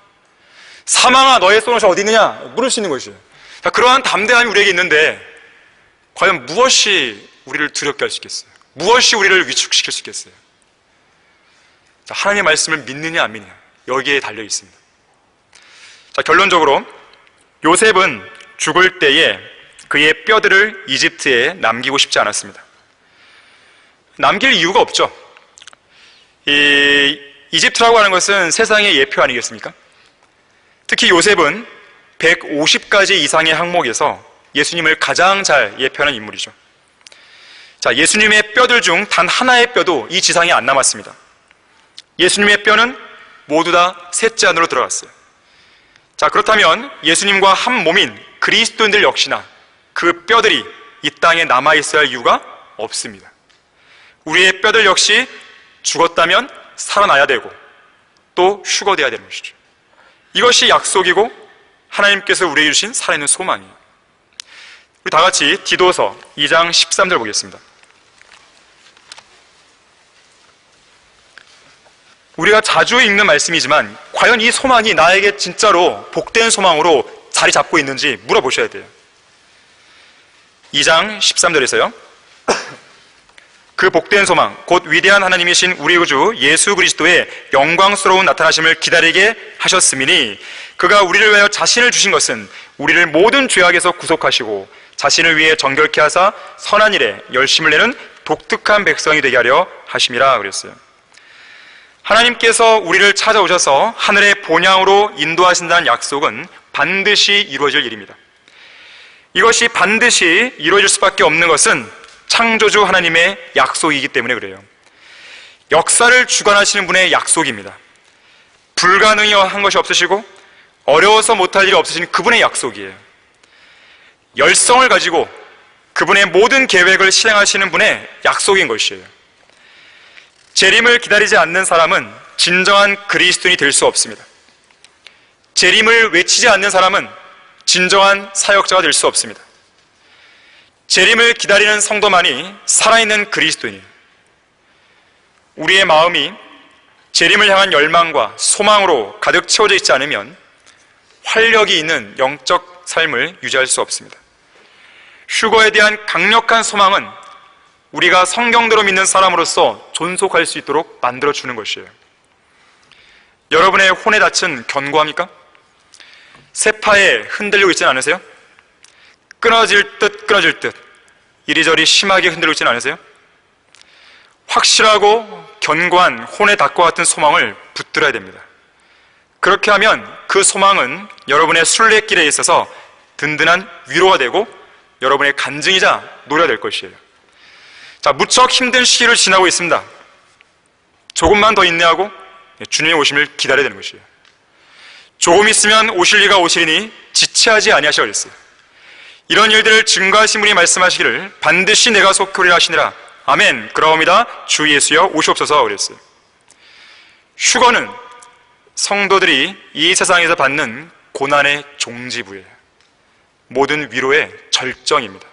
사망아 너의 쏘노시 어디 있느냐? 물을 수 있는 것이에요. 자, 그러한 담대함이 우리에게 있는데 과연 무엇이 우리를 두렵게 할 수 있겠어요? 무엇이 우리를 위축시킬 수 있겠어요? 자, 하나님의 말씀을 믿느냐 안 믿느냐, 여기에 달려 있습니다. 자, 결론적으로 요셉은 죽을 때에 그의 뼈들을 이집트에 남기고 싶지 않았습니다. 남길 이유가 없죠. 이집트라고 하는 것은 세상의 예표 아니겠습니까? 특히 요셉은 150가지 이상의 항목에서 예수님을 가장 잘 예표하는 인물이죠. 자, 예수님의 뼈들 중 단 하나의 뼈도 이 지상에 안 남았습니다. 예수님의 뼈는 모두 다 셋째 안으로 들어갔어요. 자, 그렇다면 예수님과 한 몸인 그리스도인들 역시나 그 뼈들이 이 땅에 남아있어야 할 이유가 없습니다. 우리의 뼈들 역시 죽었다면 살아나야 되고 또 휴거돼야 되는 것이죠. 이것이 약속이고 하나님께서 우리에게 주신 살아있는 소망이에요. 우리 다 같이 디도서 2장 13절 보겠습니다. 우리가 자주 읽는 말씀이지만 과연 이 소망이 나에게 진짜로 복된 소망으로 자리 잡고 있는지 물어보셔야 돼요. 2장 13절에서요. 그 복된 소망 곧 위대한 하나님이신 우리 구주 예수 그리스도의 영광스러운 나타나심을 기다리게 하셨음이니 그가 우리를 위하여 자신을 주신 것은 우리를 모든 죄악에서 구속하시고 자신을 위해 정결케 하사 선한 일에 열심을 내는 독특한 백성이 되게 하려 하심이라 그랬어요. 하나님께서 우리를 찾아오셔서 하늘의 본향으로 인도하신다는 약속은 반드시 이루어질 일입니다. 이것이 반드시 이루어질 수밖에 없는 것은 창조주 하나님의 약속이기 때문에 그래요. 역사를 주관하시는 분의 약속입니다. 불가능한 것이 없으시고 어려워서 못할 일이 없으신 그분의 약속이에요. 열성을 가지고 그분의 모든 계획을 실행하시는 분의 약속인 것이에요. 재림을 기다리지 않는 사람은 진정한 그리스도인이 될 수 없습니다. 재림을 외치지 않는 사람은 진정한 사역자가 될 수 없습니다. 재림을 기다리는 성도만이 살아있는 그리스도인이에요. 우리의 마음이 재림을 향한 열망과 소망으로 가득 채워져 있지 않으면 활력이 있는 영적 삶을 유지할 수 없습니다. 휴거에 대한 강력한 소망은 우리가 성경대로 믿는 사람으로서 존속할 수 있도록 만들어주는 것이에요. 여러분의 혼의 닻은 견고합니까? 세파에 흔들리고 있지는 않으세요? 끊어질 듯 이리저리 심하게 흔들리고 있지는 않으세요? 확실하고 견고한 혼의 닭과 같은 소망을 붙들어야 됩니다. 그렇게 하면 그 소망은 여러분의 순례길에 있어서 든든한 위로가 되고 여러분의 간증이자 노래가 될 것이에요. 자, 무척 힘든 시기를 지나고 있습니다. 조금만 더 인내하고 주님의 오심을 기다려야 되는 것이에요. 조금 있으면 오실 이가 오시리니 지체하지 아니하시라 그랬어요. 이런 일들을 증거하신 분이 말씀하시기를 반드시 내가 속히 하시니라. 아멘. 그러옵니다. 주 예수여 오시옵소서 그랬어요. 휴거는 성도들이 이 세상에서 받는 고난의 종지부예요. 모든 위로의 절정입니다.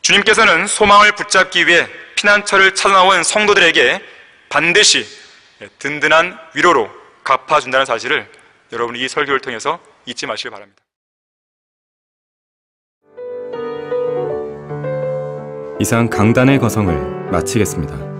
주님께서는 소망을 붙잡기 위해 피난처를 찾아나온 성도들에게 반드시 든든한 위로로 갚아준다는 사실을 여러분이 이 설교를 통해서 잊지 마시길 바랍니다. 이상 강단의 거성을 마치겠습니다.